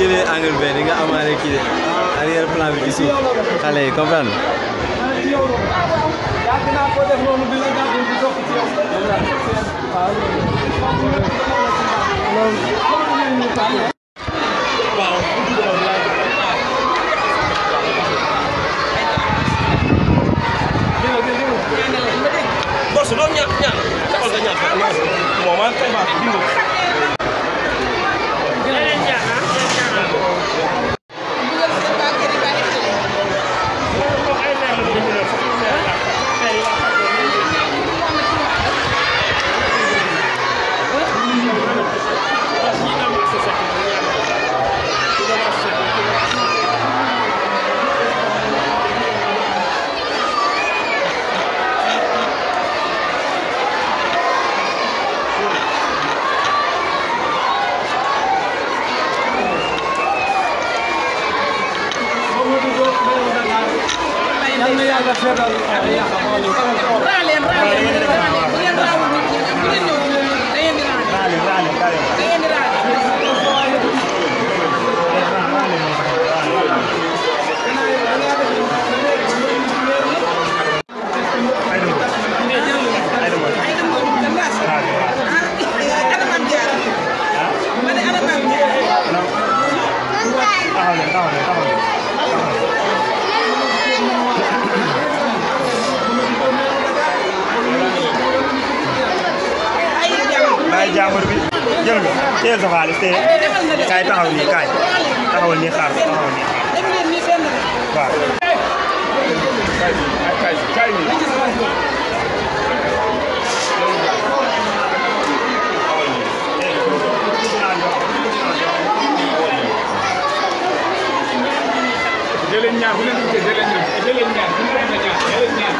jëlee angle bi di nga amaale kii de arrière plan bi ci suuf xale yi comprendre jaamur bi jël nga teel sa xaalis tey kaay taxaw nii kaay taxawal nii xaar taxawal nii xaar waaw kaay jëleen ñaar bu leen duggee jëleen ñaar bu leen ñaar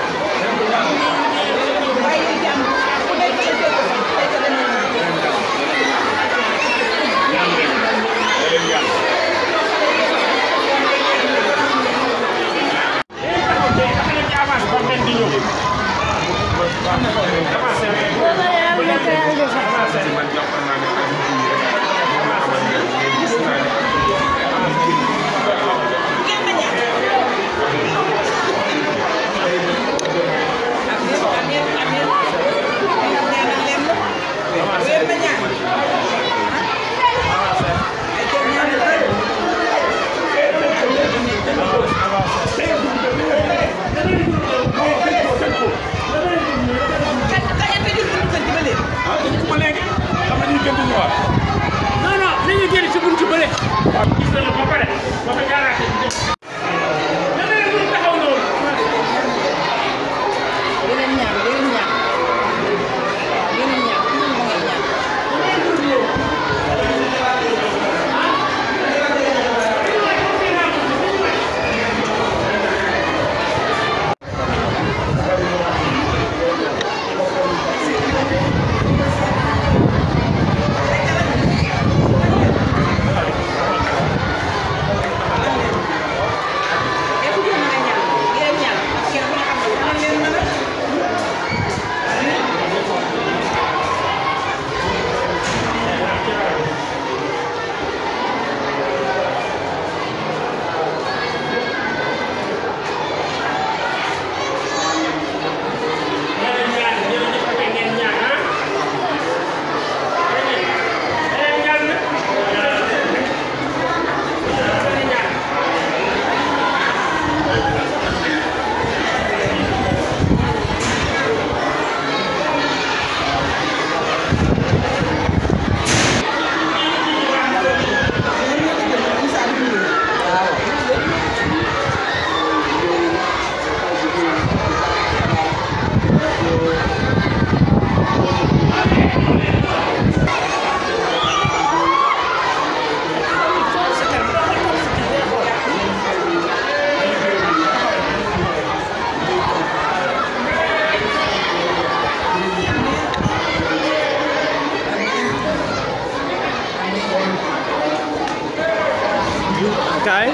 kaay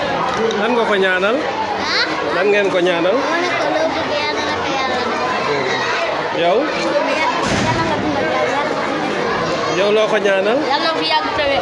lan nga ko ñaanal lan ngeen ko ñaanal yow yow loo ko ñaanal yàlla fi yàgg tawe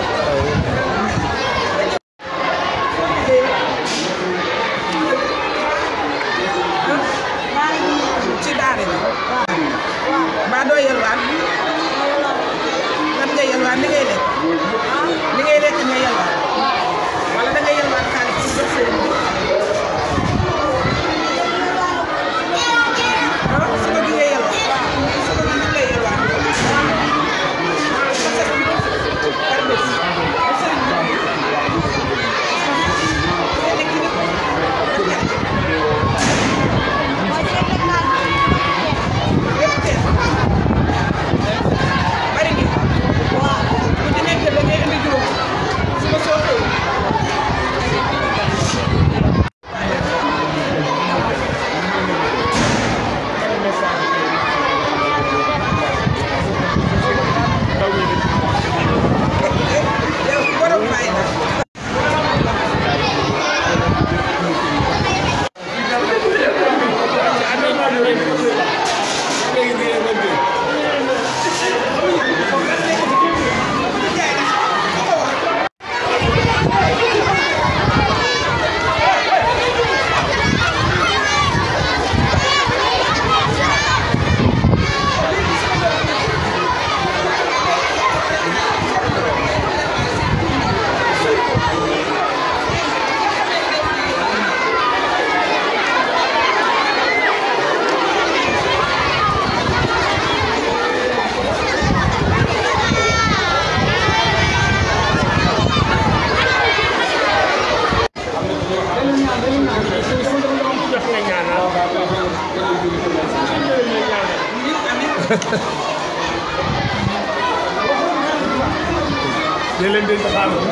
ne leen denc xaalis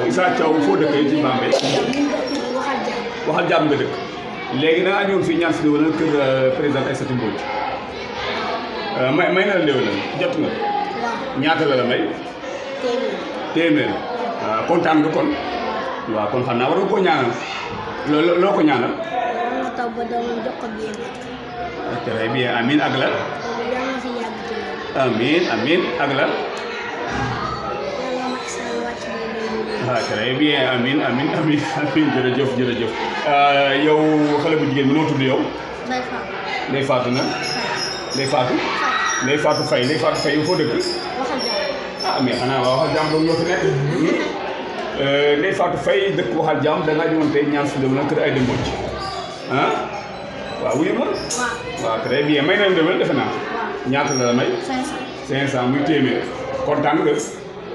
Issa Thiaw foo dëkkee ci Bambey waxal jàmm nga dëkk léegi da ngaa ñëwoon fii ñaan si déwénal kër président Aïssatou Mbodj may na la déwénal jot nga ñaata la may téeméer waaw kontaan nga kon waaw kon xam naa war nga koo ñaanal loo ko ñaanal très bien amin ak la amin ak la très bien amin jërëjëf yow xale bu jigéen bi noo tudd yow Ndeye Fatou na Ndeye Fatou Faye yow foo dëkk mais xanaa waa waxal jàmm ñoo fi nekk Ndeye Fatou Faye dëkk waxal jàmm da ngaa ñëwoon tey ñaan si déwénal kër Aïda Mbodj waaw wuyu ma waaw très bien may nañ déwénal defe naa ñaata la may 500 muy téeméer kontaan nga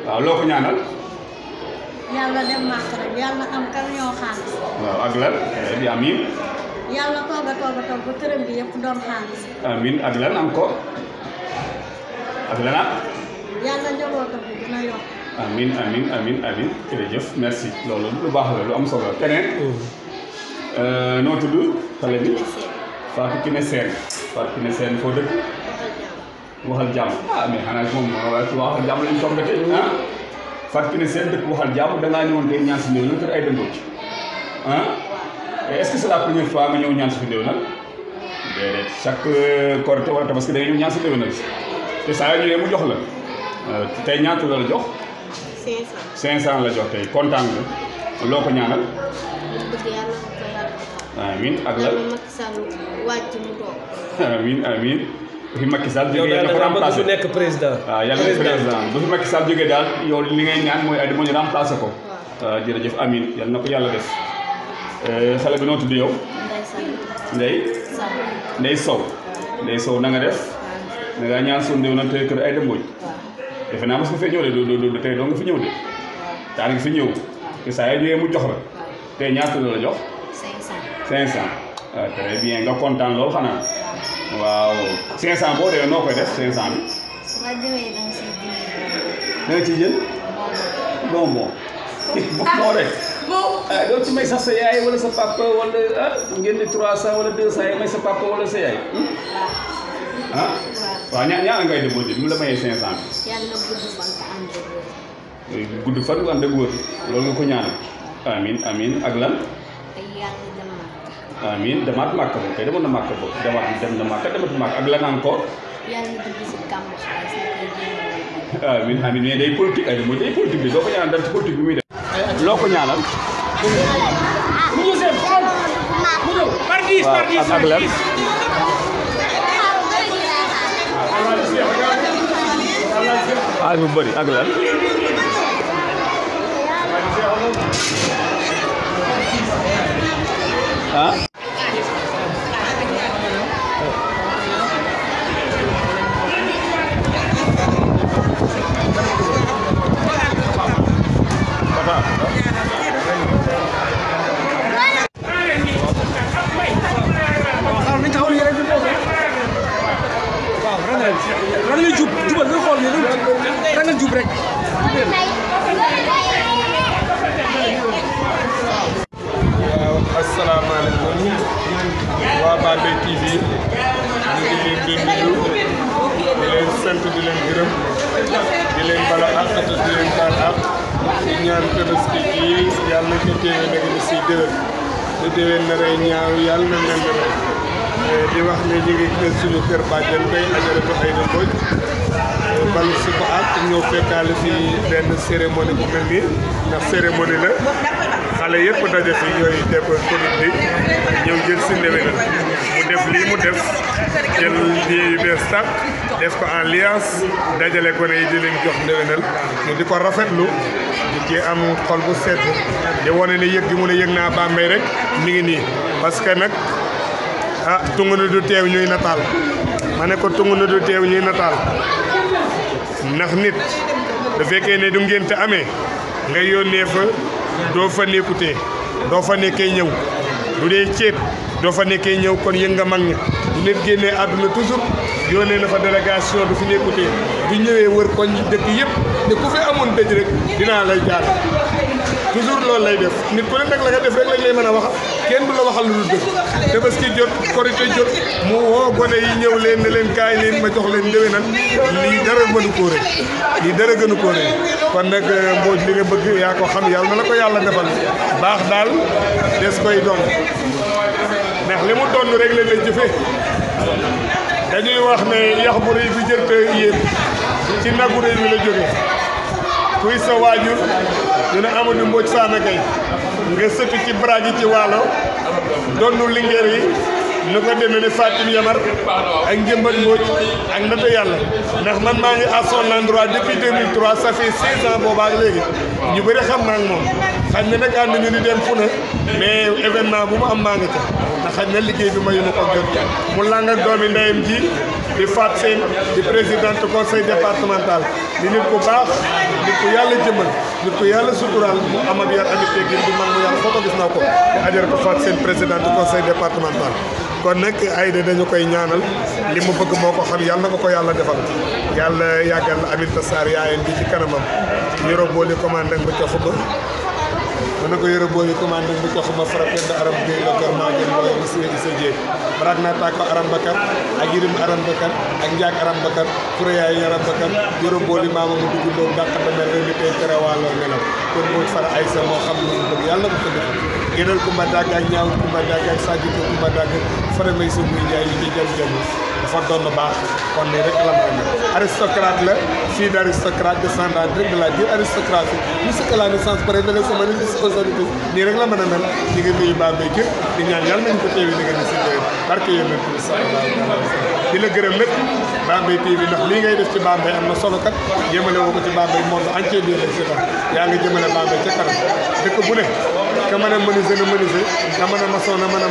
waaw loo ko ñaanal yàlla dem màkk rek yàlla am camion xaalis waaw ak lan bi amin yàlla toog ba këram bi yëpp doon xaalis amin ak lan am ko ak lan yàlla njabootam bi dina yokk amin jërëjëf merci loolu lu baax la lu am solo keneen noo tudd xale bi Fatou Kiné Sène foo dëkk waxal jàmm mais xanaa moom waxal jàmm lañ toog tey Fatou Kiné Sène dëkk waxal jàmm da ngaa ñëwoon tey ñaan si déwénal kër Aïda Mbodj est-ce que c'est la première fois nga ñëw ñaan si déwénal déedéet chaque Korité wala Tabaski da nga ñëw ñaan si déwénal te saa yoo ñëwee mu jox la tey ñaata la jox 500 la jox tey kontaan nga loo ko ñaanal amin ak la amin fi Macky Sall jógee na ko remplacé yow nekk président. waaw yàlla nekk président bu fi Macky Sall jógee daal yow li ngay ñaan mooy Aïda Mbodj remplacé ko. waaw jërëjëf amin yàlla na ko yàlla def xale bi noo tudd yow. Ndeye Sow na nga def. da ngaa ñaan suñu déwénal tey kër Aïda Mbodj. defe naa mos nga fee ñëw de du tey doo nga fi ñëw de. daa nga fi ñëw te saa yoo ñëwee mu jox la tey ñaata la jox. 500 waaw très bien nga kontaan lool xanaa. waaw 500 boo demee noo koy def 500 bi. su ma demee da nga ciy jël bonbon rek. doo ci may sax sa yaay wala sa papa wala ngeen di 300 wala 200 yi may sa papa wala sa yaay. waaw ñaata ngay def bi mu la mayee 500 bi. yàlla gudd fan nga ànd ak wër loolu nga ko ñaanal. amin ak lan. amin demaat màkk boobu kay demoon na màkk boobu dem na màkk dematu màkk ak lan encore. yàlla dugg si kàmb amin mais day politique Aïda Mbodj day politique bi doo ko ñaanal dara ci politique bi muy def. loo ko ñaanal. waaw ak lan. xaalis bu bëri ak lan. asalaamaaleykum waa Bambey TV ñu ngi leen di nuyu di leen sant di leen gërëm di leen bala ak di leen baal ak di ñaan Tabaski gi yàlla na ko téewe nag ni si déwén te déwén na rey ñaaw yàlla na mel na di wax ne ñu ngi kër suñu kër bàjjen tey Ajaratu Aïda Mbodj balu si ko ak ñëw fekkaale fi benn cérémonie bu mel nii ndax cérémonie la xale yëpp daje fi yooyu def commune bi ñëw jël si ndéwénal mu def lii mu def jël lii yu bees tàq def ko en liance dajale gone yi di leen jox ndéwénal mu di ko rafetlu di ci am xol bu sedd di wane ne yëg gi mu ne yëg naa Bambey rek mi ngi nii parce que nag tungu na du teew ñuy nataal ma ne ko tungu na du teew ñuy nataal ndax nit da fekkee ne du ngénte amee nga yónnee fa doo fa nekkutee doo fa nekkee ñëw lu dee ceeb doo fa nekkee ñëw kon yëg nga mag ña bu nit génnee àdduna toujours yónnee na fa délégation du fi nekkutee du ñëwee wër koñ dëkk yëpp ne ku fi amoon dëj rek dinaa lay jaar toujours loolu lay def nit ku ne nag la nga def rek lañ lay mën a wax kenn du la waxal lu dul dëgg Tabaski jot Korité jot mu woo gone yi ñëw leen ne leen kaay leen ma jox leen ndéwénal lii dara mënu koo rek lii dara gënu koo rek kon nag Mbodj li nga bëgg yaa ko xam yàlla na la ko yàlla defal baax daal des koy doon ndax li mu doon rek leen lay jëfee dañuy wax ne yax bu rëy bi jërte yéen ci nagu rëy bi la jógee kuy sa waajur ñu ne Amadou Mbodj Fana Gaye nga sëtu ci baraag yi ci waalo doonu lingeer yi nu ko demee ne Fatim Yamar ak Njëmbat Mbodj ak Ndata Yàlla ndax man maa ngi à son endroit depuis 2003 ça fait 16 ans boobaa ak léegi ñu bëri xam naa ak moom xaj na nag ànd ñu di dem fu ne mais événement bu mu am maa ngi ca ndax xaj na liggéey bi mayu ma ko jot mu lang ak doomi ndeyam ji di Fat Sène di présidente conseil départemental di nit ku baax nit ku yàlla jëmal nit ku yàlla suturaal mu am ak yar amit teggin di mag mu yàlla foo ko gis naa ko ajara ko Fat Sène présidente conseil départemental kon nag Aïda dañu koy ñaanal li mu bëgg moo ko xam yàlla na ko yàlla defal yàlla yàggal Aminata Sarr yaayeen bi ci kanamam yoro booli commandant ba ca xuba mën na ko yoro booli commandant ba ca xuba frappé de aram bi la gor maa gën mooy monsieur Issa Dieng barak naa tàkko aram bakar ak yirim aram bakar ak njaag aram bakar kuréyaay aram bakar yoro booli maama mu dugg doom dàq damel rek li tey tere wàlloo nelaw kon Mbodj Fara Aïssa moo xam lu mu bëgg yàlla na ko defal génal Kumba Dagg ak ñaaw Kumba Dagg ak Sadio Kumba Dagg Fara may sa muy Njaay yi ci jëm dafa doon baax kon nii rek la mën a aristocrate la fille d' aristocrate descendant direct de la dire aristocratie jusqu'à la naissance pare de la semaine aujourd'hui nii rek la mën a mel ñi nga nuyu Bambey gépp di ñaan yàlla nañu ko teewi ni nga ni si déwén barke yéen di la gërëm nag Bambey TV ndax lii ngay def ci Bambey am na solo kat yémale woo ko ci Bambey monde entier bi la si yaa ngi jëmale Bambey ca kanam dëkk bu ne ka mën a menuisier na menuisier ka mën a maçon na mën a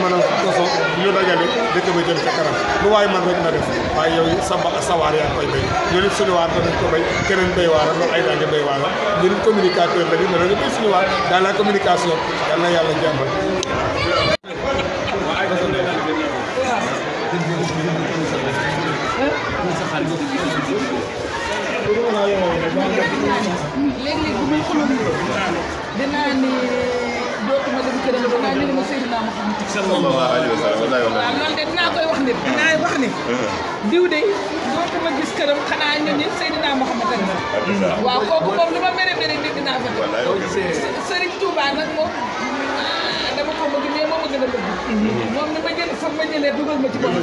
maçon ñu dajale dëkk ba jëm ca kanam lu waaye man rek na def waaye yow sa waar yaa koy béy ñu nit suñu waar danañ ko béy keneen béy waara loolu ay daange béy waara ñu nit communicateur la ñu ne dañu béy suñu waar dans la communication yal na yàlla jàmbal léeg-léeg bu muy xulóom dinaa ni dootuma dem këram dinaa ni ma Seydina Muhammad sallallahu alayhi wa sallam waaw loolu de dinaa koy wax nit dinaa wax ni diw de dootuma gis këram xanaa ñu ni Seydina Muhammad ak waaw kooku moom lu ma mere mere di dinaa fa Serigne Touba nag moom dama ko bëgg mais moom a gën a bëgg moom ni ma jël foog ma jëlee dugal ma ci bopp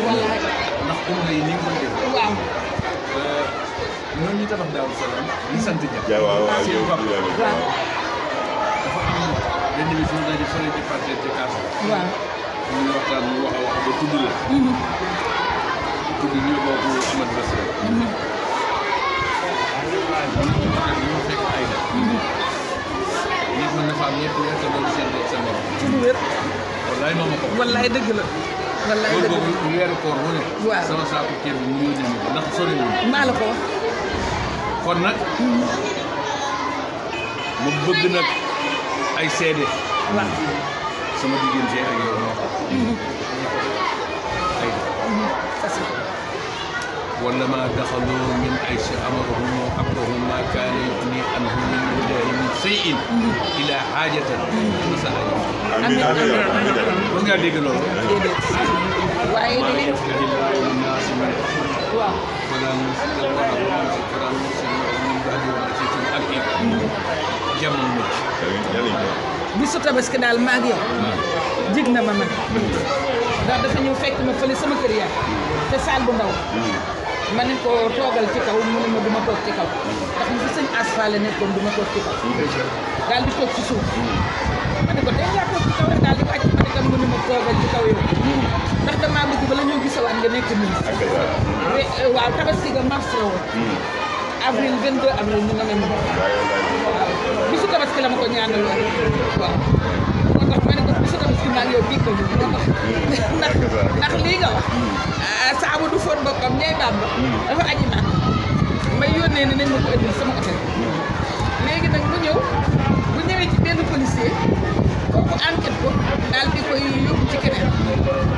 wallaay ndax umra yi ni nga koy def waaw ñooñu ñu tabax Daaru Salaam ñu sant ja waaw waaw seen bopp waaw dafa am benn bi suñu daje fële ci partenaire ci kaas waaw ñu waxtaan ñu wax a wax ba tudd la tudd ñu bokk Amadou Bassirou ñu fekk ay da nit mën na fa am ñetti weer te loolu seen sa morom ci lu wér wallaay moom ko wallaay dëgg la wallaay dëgg loolu boobu weeru koor wu ne waaw sama saako ceeb bi mu yónnee ñu ko ndax soriwul maa la ko wax kon nag mu bëgg nag ay seede waaw sama diggante ak yow moo tax ay wala ma daxaloo min ay si amarahum abrahum ma kaana yugni anhum min hudahi min shay'in ila haajatan masa aji amiin amiin mos ngaa dégg loolu déedéet waaye maa de yaftahi llaahu linnaasi min waaw wala musika wala musika min ba'di wa'siyatin ak it jamono mucc bisu tabaski daal maa ngi yow jig na ma man ndax dafa ñëw fekk ma fële sama kër yaay te saal bu ndaw ma ne ko toogal ci kaw mu ne ma du ma toog ci kaw ndax mu fi sëñ asfaale nekkoon du ma toog ci kaw daal di toog ci suuf ma ne ko tey ngaa toog ci kaw rek daal di wàcc ma ne ko mu ne ma toogal ci kaw yow ndax damaa bëgg bala ñoo gisawaat nga nekk ministre waaw tabaski ga mars la woon avril 22 avril ñu nga mel ni waaw bisu tabaski la ma ko ñaanaloon waaw moo tax ma ne ko bisu tabaski maa ngi yow dégg moo tax ndax lii nga wax saabu du foon boppam ñay baam ba dafa aji naan may yónnee ne nañ ma ko indil sama hôtel léegi nag mu ñëw bu ñëwee ci benn policier kooku enquête ko daal di koy yóbbu ci keneen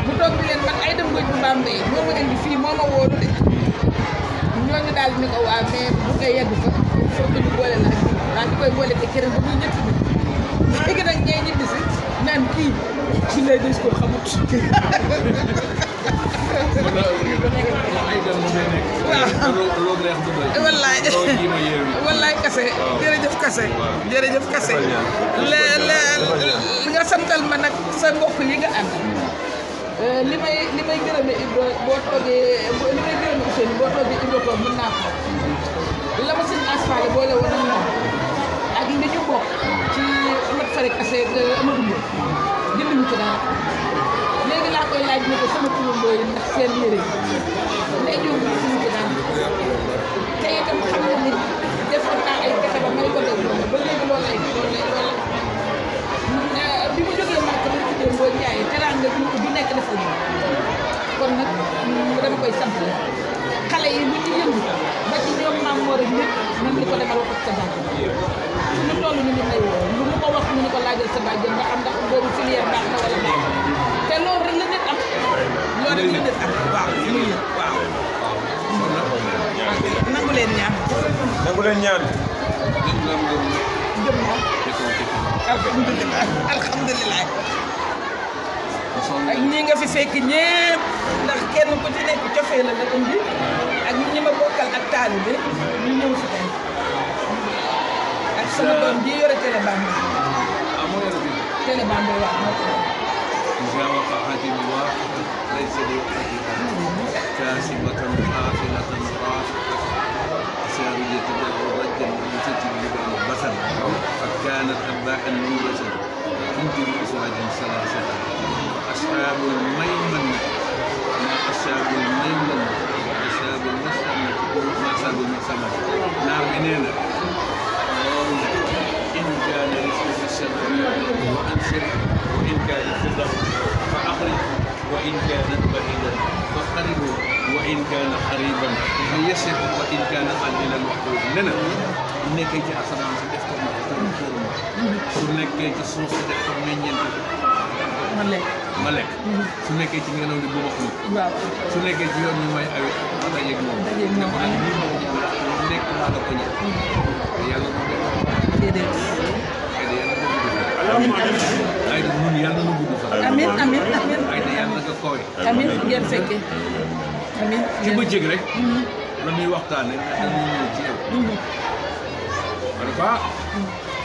mu toog di leen man ay dem Mbodj bu Bambey moo ma indi fii moo ma wóolu de ñooñu daal di ne ko waa mais bu ngay yegg fa soo ko ñu boole la daal di koy boole te keneen ba muy ñett bi léegi nag ñee ñibbi si naan kii bi lay des ko xamut wallaay kase jërëjëf kase jërëjëf kase li nga santal ma nag sa mbokk yi nga ànd li may gërëme Ibra boo toogee li may gërëme Ousseynou boo toogee Ibra toog mën naa ko la ma sëñ asfaale boole woon ak moom ak li ñu bokk ci amat fare kase Amadou Mbow jënduñu ci dara léegi laa koy laaj ne ko sama turandoo yi ndax seen yére léegi yow suñu ci daan te itam xam nga ni defoon naa ay pexe ba may ko def ba léegi loolu lay bi mu jógee marque bi tuddee boo jaayee teraanga bu nekk def ko kon nag dama koy sant xale yi ñu ci yëngu ba ci ñoom maam moo rek nit man di ko demal wax ak sa bàjjen ñu toll ñu ngi may woo lu mu ko wax ñu ni ko laajal sa bàjjen ba xam ndax boobu filière baax na wala baax te loolu rek la nit am loolu rek la nit am waaw waaw nangu leen ñaan nangu leen ñaan jëm moom alhamdulilah alhamdulilah ak ñi nga fi fekk ñépp ndax kenn ku ci nekk cofee la indi ak ñi ma bokkal ak taalibe ñu ñëw fi tey ak sama doom ji yore Télé Bambey Télé Bambey wax moo ko إذا وقعت الواقعة ليس لوقتها كاسبة حافلة رافعة سارية ضجا وتجلب البصر قد كانت أتباعا منبسا تنتج أزواجا ثلاثة أصحاب الميمنة ما أصحاب الميمنة وأصحاب المسأمة ما أصحاب المسأمة نعم إننا إن كان رزق في السماء وأنصر وإن كان في الأرض فأخرج وإن كانت بعيدا فقربه وإن كان قريبا فيسر وإن كان قليلا محدود لنا nekkee ci asamaan si def ko su nekkee ci suuf si def ko meññeent ma lekk su nekkee ci ngelaw li bu wax ni su nekkee ci yoon ñu may ay ma dajeeg moom ne ko nag lii moo ñëw nekk maa la ko ñëw te yàlla moo def déedéet ay da ñun yàlla na gudd sax amiin amiin amiin ay da yàlla nga koy amiin ngeen fekkee amiin ci bëccëg rek la ñuy waxtaane dañuy ñëw ci yow ma ne ko ah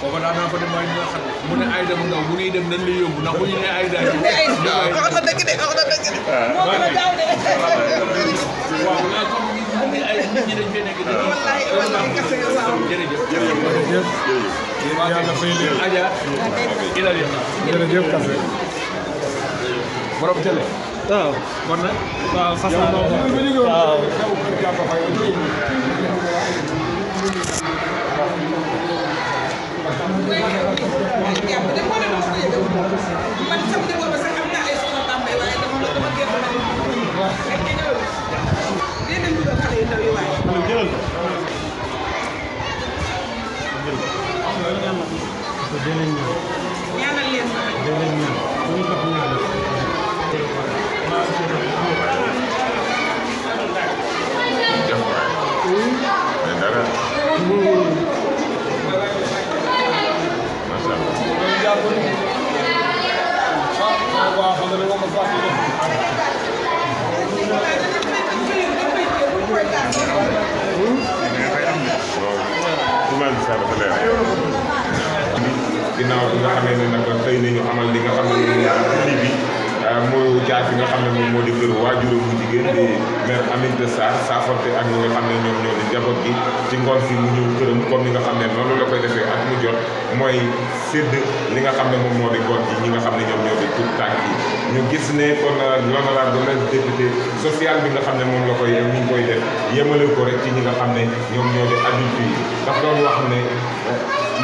foofa daan naa fa dem waaye dina xam mu ne Aïda mu ndaw bu ñuy dem nañ lay yóbbu ndax bu ñu nee Aïda wax na dëgg de wax na dëgg de moo gën a gaaw de waaw la comme ni ay nit ñi dañ fee nekk wallaay kase waaw jërëjëf yàlla fay leen Adja ilal ya jërëjëf Kase borom télé waaw kon nag waaw fas naa waaw jàpp de moo leen wax ko yëgal man sax di booba sax am naa ay soxna Bambey waaye dama génn ma ak ñi ñëw dee leen dugal xale yu ndaw yi waaye ñaanal leen ginnaaw bi nga xamee ne nag xëy nañu amal li nga xam ne lii bi mooy jaar fi nga xam ne moom moo di kër waajuram bu jigéen di mère Aminata Sarr saafonte ak ñi nga xam ne ñoom ñoo di njaboot gi ci ngoon si mu ñëw këram comme ni nga xam ne noonu la koy defee ak mu jot mooy sédd li nga xam ne moom moo di ngoon gi ñi nga xam ne ñoom ñoo di tout tànk yi ñu gis ne kon l'honorable député social bi nga xam ne moom la koy mi ngi koy def yemale ko rek ci ñi nga xam ne ñoom ñoo di adulte yi daf doon wax ne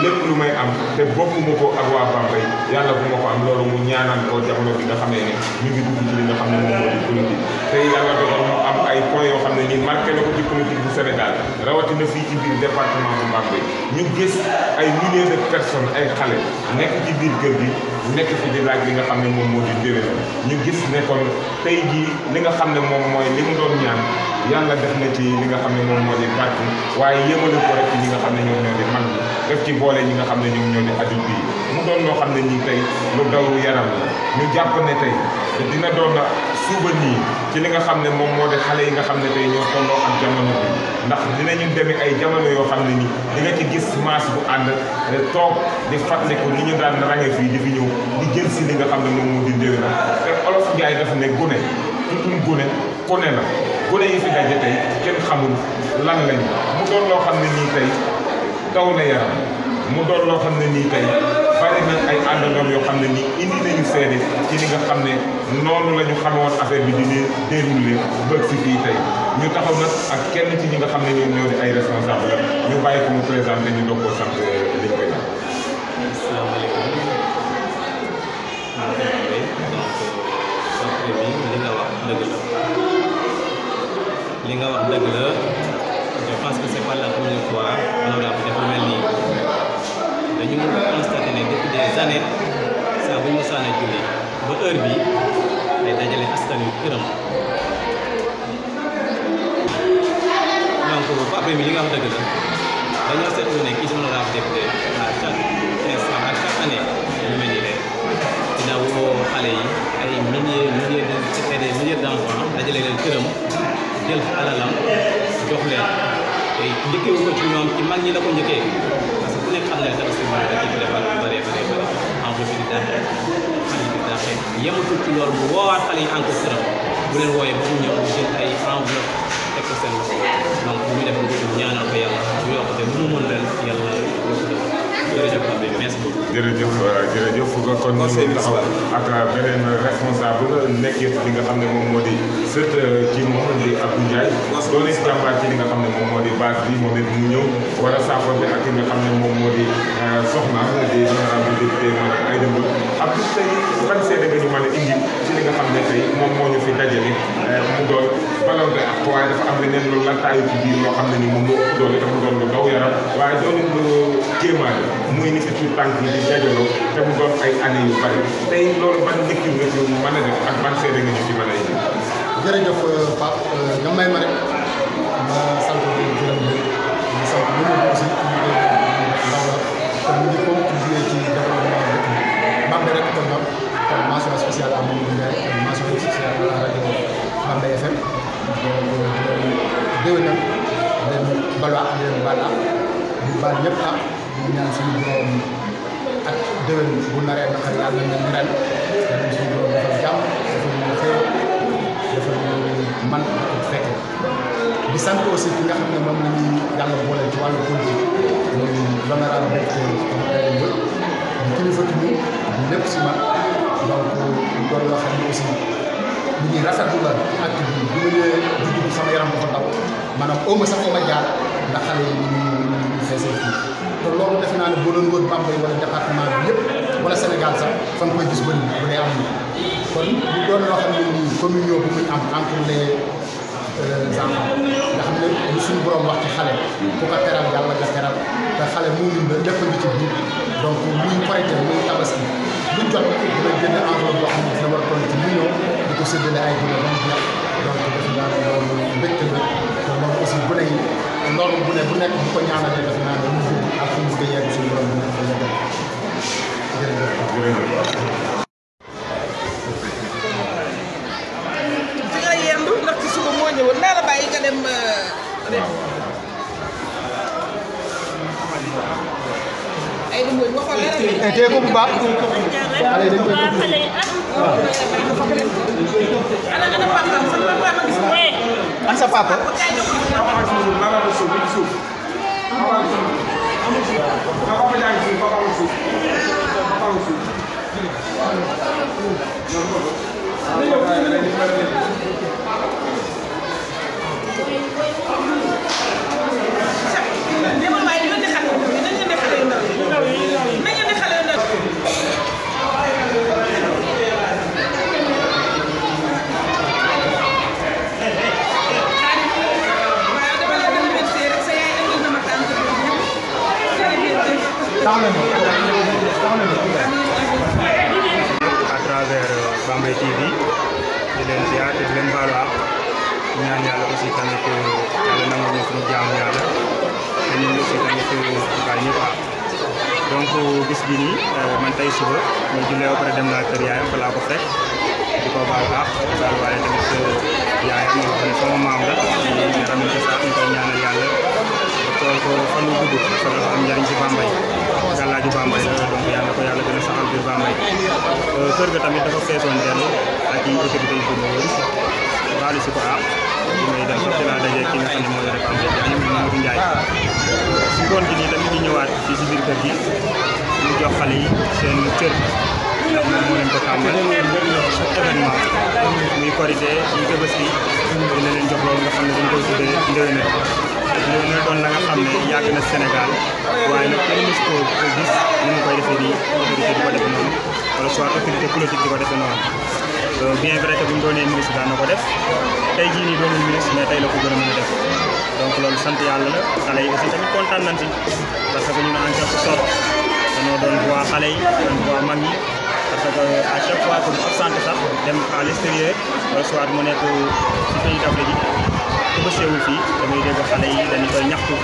lépp lu may am te bokkuma ko ak waa Bambey yàlla bu ma ko am loolu mu ñaanal ko jamono bi nga xamee ne ñu ngi dugg ci li nga xam ne moom moo di politique te yàlla dogal mu am ay points yoo xam ne nii marqué na ko ci politique bu Sénégal rawatina fii ci biir département bu Bambey ñu gis ay milliers de personnes ay xale nekk ci biir kër gi nekk fi di laaj li nga xam ne moom moo di déwén ñu gis ne kon tey jii li nga xam ne moom mooy li mu doon ñaan yàlla def na ci li nga xam ne moom moo di parti waaye yémale ko rek ci ñi nga xam ne ñoom ñoo di mag ñi def ci boole ñi nga xam ne ñoom ñoo di adulte yi mu doon loo xam ne nii tey lu daw yaram la ñu jàpp ne tey dina doon souvenir ci li nga xam ne moom moo di xale yi nga xam ne tey ñoo tolloo ak jamono bi ndax dinañu demee ay jamono yoo xam ne nii di nga ci gis masse bu ànd toog di fàttaliku ni ñu daan range fii di fi ñëw di jël si li nga xam ne moom moo di ndéwén te olof Njaay daf ne gune tutum gune kone la gune yi fi daje tey kenn xamul lan lañu mu doon loo xam ne nii tey taw na yaram mu doon loo xam ne nii tey bari na ay àndandoom yoo xam ne nii indi nañu seede ci li nga xam ne noonu la ñu xamoon affaire bi di déroulé bëgg si fii tey ñu taxaw nag ak kenn ci ñi nga xam ne ñoom ñoo di ay responsable la ñu bàyyi ko mu présenté ñu doog koo sant liñ koy def. asalaamaaleykum. donc li nga wax dëgg la li nga wax dëgg la je pense que c'est pas la première fois honorable dafa mel nii dañu constaté ne depuis des années saa bu ñu saana julli ba heure bi day dajale askan wi këram donc Pape mi li nga wax dëgg la dañoo seetlu ne kii di honorable député à chaque instant à chaque année ñu mel ni leen dina woo xale yi ay milliers d'enfants dajale leen këram jël alalam jox leen te njëkkee wu ko ci ñoom ci mag ñi la ko njëkkee parce que ku nekk xam ne dafa si mën a ci defar lu bëree enveloppe di daaxee xale yi di daaxee yematul ci loolu bu woowaat xale yi encore këram bu leen wooyee ba mu ñëw jël ay enveloppe teg ko seen loxo donc ñu def lu ñaanal ko yàlla bu yokkute lu mu mën leen yàlla yokkute jërëjëf Pape merci beaucoup. jërëjëf kon ñu taxaw ak beneen responsable nekk li nga xam ne moom moo di sët ci moom di Abdou Ndiaye doone si jàmbaar ci li nga xam ne moom moo di base bi moom it mu ñëw war a saafante ak ki nga xam ne moom moo di soxna di honorable député Aïda Mbodj Abdou tey ban seede nga ñu mën a indi ci li nga xam ne tey moom moo ñu fi dajale mu doon balonte ak waaye dafa am leneen loolu la taayu ci biir loo xam ne ni moom moo ëpp doole dafa doon lu daw yaram waaye doon lu kéemaane muy ni fi tuut tànk yi di dajaloo te mu doon ay année yu bari tey loolu ban lecture nga ci mën a def ak ban seede nga ñu ci mën a indi. jërëjëf Pape nga may ma rek ma sant di gërëm di sant lu mu aussi ndaw la te mu ngi contribuer ci développement dëkk bi Bambey rek kon nag kon mention spéciale à Mamadou Ndiaye ak mention spéciale à la rajo Bambey FM donc déwénal leen balaa leen baal di baal ñëpp di ñaan suñu borom ak déwén bu naree naqar yàlla na ñu ren dañu suñu borom defal jàmm defal ñu xëy defal ñu man ak fekke di sant aussi ki nga xam ne moom la ñuy yàlla boole ci wàllu politique muy l'honorable député Aïda Mbodj di kilifa ci ñun di lépp si man donc doon loo xam ne aussi ñu ngi rafetlu la ci acte bi bu ma ñëwee juddu bi sama yaram dafa daw maanaam au moins sax fa ma jaar ndax xale yi ñu feesee fii te loolu defe naa ne boo doon wër Bambey wala département bi yëpp wala Sénégal sax fa nga koy gis bëri bu dee am na kon bu doon loo xam ne nii communion bu muy am entre les enfants nga xam ne lu suñu borom wax ci xale ku ko teral yàlla nga teral te xale muumin la lépp ngi ci biir donc muy Korité muy Tabaski lu jot dina génne enveloppe boo xam ne dina war a toll ci million di ko séddale ay gune ba mu jeex donc defe naa ne loolu mbégte la te loolu aussi gune yi loolu bu nekk bu ko ñaanalee defe naa ne mu dugg ak fu mu bëgg a yegg suñu borom dina ko yeggal jërëjëf. fi nga yendu ndax ci suba moo ñëwoon naa la bàyyi nga dem ay di mooy waxoon la tey ko bu baax xale yi dañ koy ana papa sama papa ma gis an sa papa ñaan yàlla aussi tamit yàlla nangu ñu suñu jaamu yàlla te ñun aussi tamit baal ñëpp ak donc bis bi nii man tey suba ñu jullee ba pare dem naa kër yaayam fa laa ko fekk di ko baal baax baal waaye tamit yaayam moo xam ne sama maam la di tamit sax ñu koy ñaanal yàlla tool ko fan wu gudd parce que dafa am njariñ ci Bambey gàllaaju Bambey la donc yàlla ko yàlla gën a saxal biir Bambey kër ga tamit dafa feesoon dellu ak i autorité yu ko ñëwoon baalu si ko aar li may dem sax ci laa dajee ki nga xam ne moo yore Bambey Diagne Mamadou Ndiaye si ngoon gi nii tamit ñu ñëwaat fii si biir kër gi ñu jox xale yi seen cër ndax moom moo leen ko tàmbal événement muy Korité muy Tabaski dina leen jox loolu nga xam ne dañ koy tuddee ndéwénal ndéwénal doon la nga xam ne yàgg na Sénégal waaye nag kenn mës koo gis ni mu koy defee nii autorité di ko defee noonu wala soit autorité politique di ko defee noonu bien vrai que bu ñu doonee ministre daan na ko def tey jii nii doonul ministre mais tey la ko gën a mën a def donc loolu sant yàlla la xale yi aussi tamit kontaan nañ si parce que ñun en quelque sorte dañoo doon voix xale yi doon voix mag ñi parce que à chaque fois que mu absenté sax dem à l'extérieur wala soit mu nekk ci pays d'Afrique yi ku ko seewul fii damay dégg xale yi dañu koy ñaxtu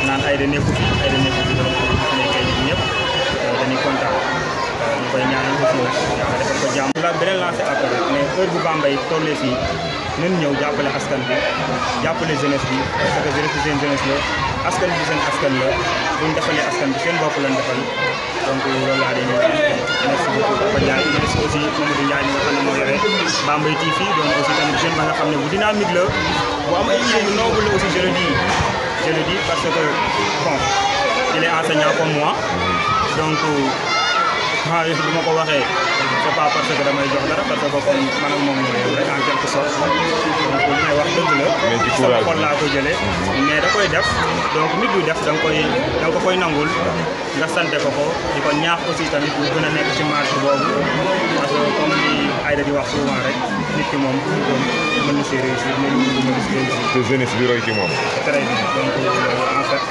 naan ay da nekku fi ay da nekku fi donc bu fi nekkee ñun ñëpp dañuy kontaan ñu koy ñaanal aussi nag yàlla defal ko jàmm. la beneen lancé appel mais heure bu Bambey tollee fii nañ ñëw jàppale askan bi jàppale jeunesse bi parce que jeunesse bi seen jeunesse la askan bi seen askan la buñ defalee askan bi seen bopp lañ defal donc loolu laa di ñëw merci beaucoup Papa Ndiaye merci aussi Mamadou Ndiaye mi nga xam ne moo yore Bambey TV donc aussi tamit jeune ba nga xam ne bu dynamique la bu am ay idée yu noble la aussi je le dis parce que bon il est enseignant comme moi donc du ma ko waxee c'est pas parce que damay jox dara parce que comme man ak moom ñoo rek en quelque sorte donc li may wax dëgg la sama xol laa ko jëlee mais da koy def donc nit du def da nga ko koy nangul nga sante ko di ko ñaax aussi tamit mu gën a nekk ci marche boobu parce que comme li Aïda di wax souvent rek nit ki moom mën na si réussir mën na si réussir te jeunesse bi roy ci moom très bien donc en fait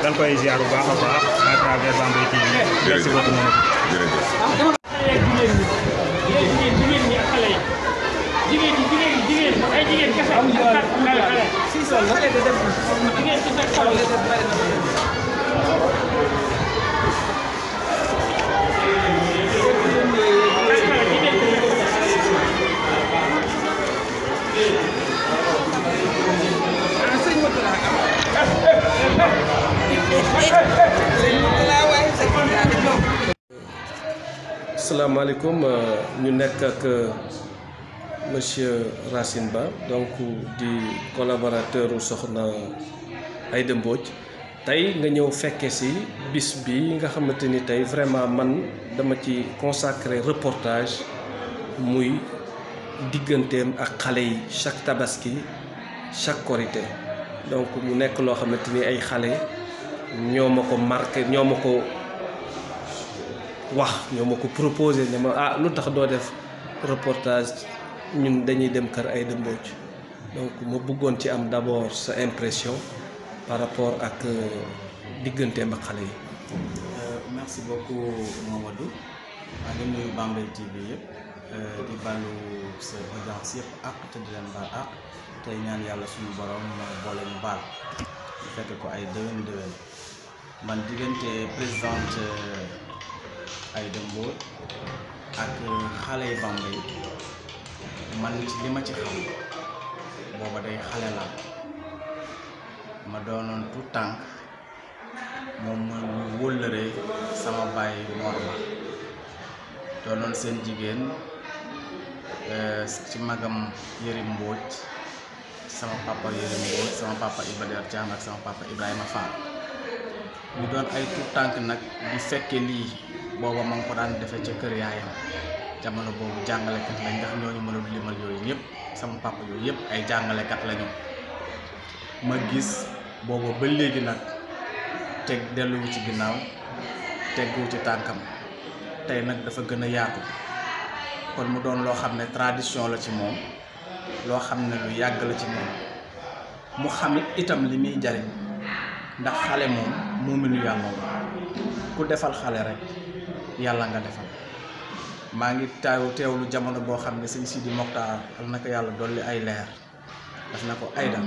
dañ koy ziar bu baax a baax à travers Bambey TV merci beaucoup moom asalaamaaleykum ñu nekk ak monsieur Racine Ba donc di collaborateur soxna Aïda Mbodj tey nga ñëw fekke si bis bi nga xamante ni tey vraiment man dama ci consacré reportage muy digganteem ak xale yi chaque tabaski chaque korité donc mu nekk loo xamante ni ay xale ñoo ma ko marqué ñoo ma ko wax ñoo ma ko proposé ne ma lu tax doo def reportage ñun dañuy dem kër Aïda Mbodj donc ma bëggoon ci am d'abord sa impression par rapport ak digganteem ak xale yi. merci beaucoup Mamadou maa ngi nuyu Bambey TV yëpp di ballu sa audience yëpp ak te di leen baal ak tey ñaan yàlla suñu borom boole ñu baal ñu fekk ko ay déwén man diggante présidente Aïda Mbodj ak xale yi Bambey man ci li ma ci xam booba day xale la ma doonoon tout tànk moom mu wóllëree sama baay Mor Ba doonoon seen jigéen ci magam Yërim Mbodj sama papa Yërim Mbodj sama papa Iba Der Thiam ak sama papa Ibrahima Fall ñu doon ay tout tànk nag di fekke lii booba ma ngi ko daan defee ca kër yaayam jamono boobu jàngalekat lañ ndax ñooñu mënul limal yooyu yëpp sama papa yooyu yëpp ay jàngalekat lañu ma gis booba ba léegi nag teg delluwu ci ginnaaw teggu ci tànkam tey nag dafa gën a yaatu kon mu doon loo xam ne tradition la ci moom loo xam ne lu yàgg la ci moom mu xamit itam li muy jariñ ndax xale moom muuminu yàlla ku defal xale rek yàlla nga defal maa ngi teewlu jamono boo xam ne sëñ Sidi Mokhtar al na ko yàlla dolli ay leer daf na ko Aïda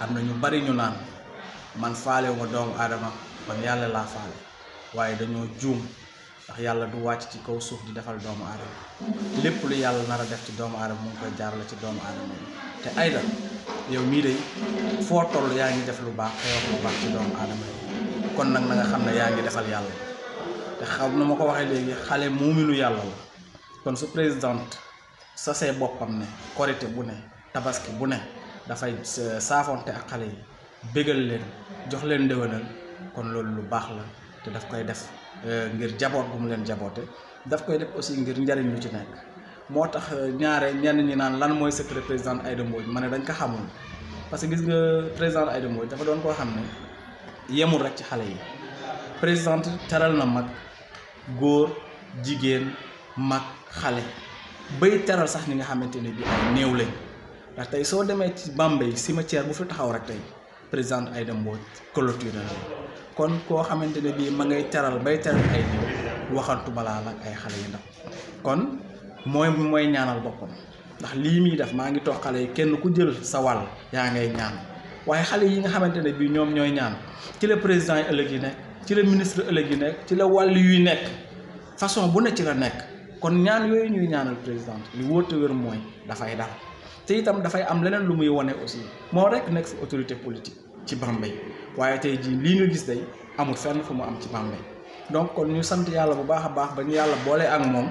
am na ñu bari ñu naan man faalewuma doomu aadama man yàlla laa faale waaye dañoo juum ndax yàlla du wàcc ci kaw suuf di defal doomu aadama lépp lu yàlla nar a def ci doomu aadama mu ngi koy jaarale ci doomu aadama te Aïda yow mii de foo toll yaa ngi def lu baax te wax lu baax ci doomu aadama yi kon nag na nga xam ne yaa ngi defal yàlla te xam na ma ko waxee léegi xale muuminu yàlla la kon su présidente sasee boppam ne korité bu ne tabaski bu ne dafay saafonte ak xale yi bégal leen jox leen ndéwénal kon loolu lu baax la te daf koy def ngir jaboot bu mu leen jaboote daf koy def aussi ngir njariñ lu ci nekk moo tax ñaare ñenn ñi naan lan mooy secret présidente Aïda Mbodj ma ne dañ ko xamul parce que gis nga présidente Aïda Mbodj dafa doon koo xam ne yemul rek ci xale yi présidente teral na mag góor jigéen mag xale bay teral sax ñi nga xamante ne bi ay néew lañ ndax tey soo demee ci Bambey cimetière bu fi taxaw rek tey présidente Aïda Mbodj clôture na kon koo xamante ne bii ma ngay teral bay teral ay néew waxantu balaa nag ay xale yu ndaw kon mooy ñaanal boppam ndax lii muy def maa ngi toog xale yi kenn ku jël sa wàll yaa ngay ñaan waaye xale yi nga xamante ne bii ñoom ñooy ñaan ci la président yi ëllëg yi nekk ci la ministre ëllëg yi nekk ci la wàll yuy nekk façon bu ne ci la nekk kon ñaan yooyu ñuy ñaanal présidente li wóor te wér mooy dafay dal te itam dafay am leneen lu muy wone aussi moo rek nekk fi autorité politique ci Bambey waaye tey jii lii nga gis day amul fenn fu mu am ci Bambey donc kon ñu sant yàlla bu baax a baax ba ñu yàlla boole ak moom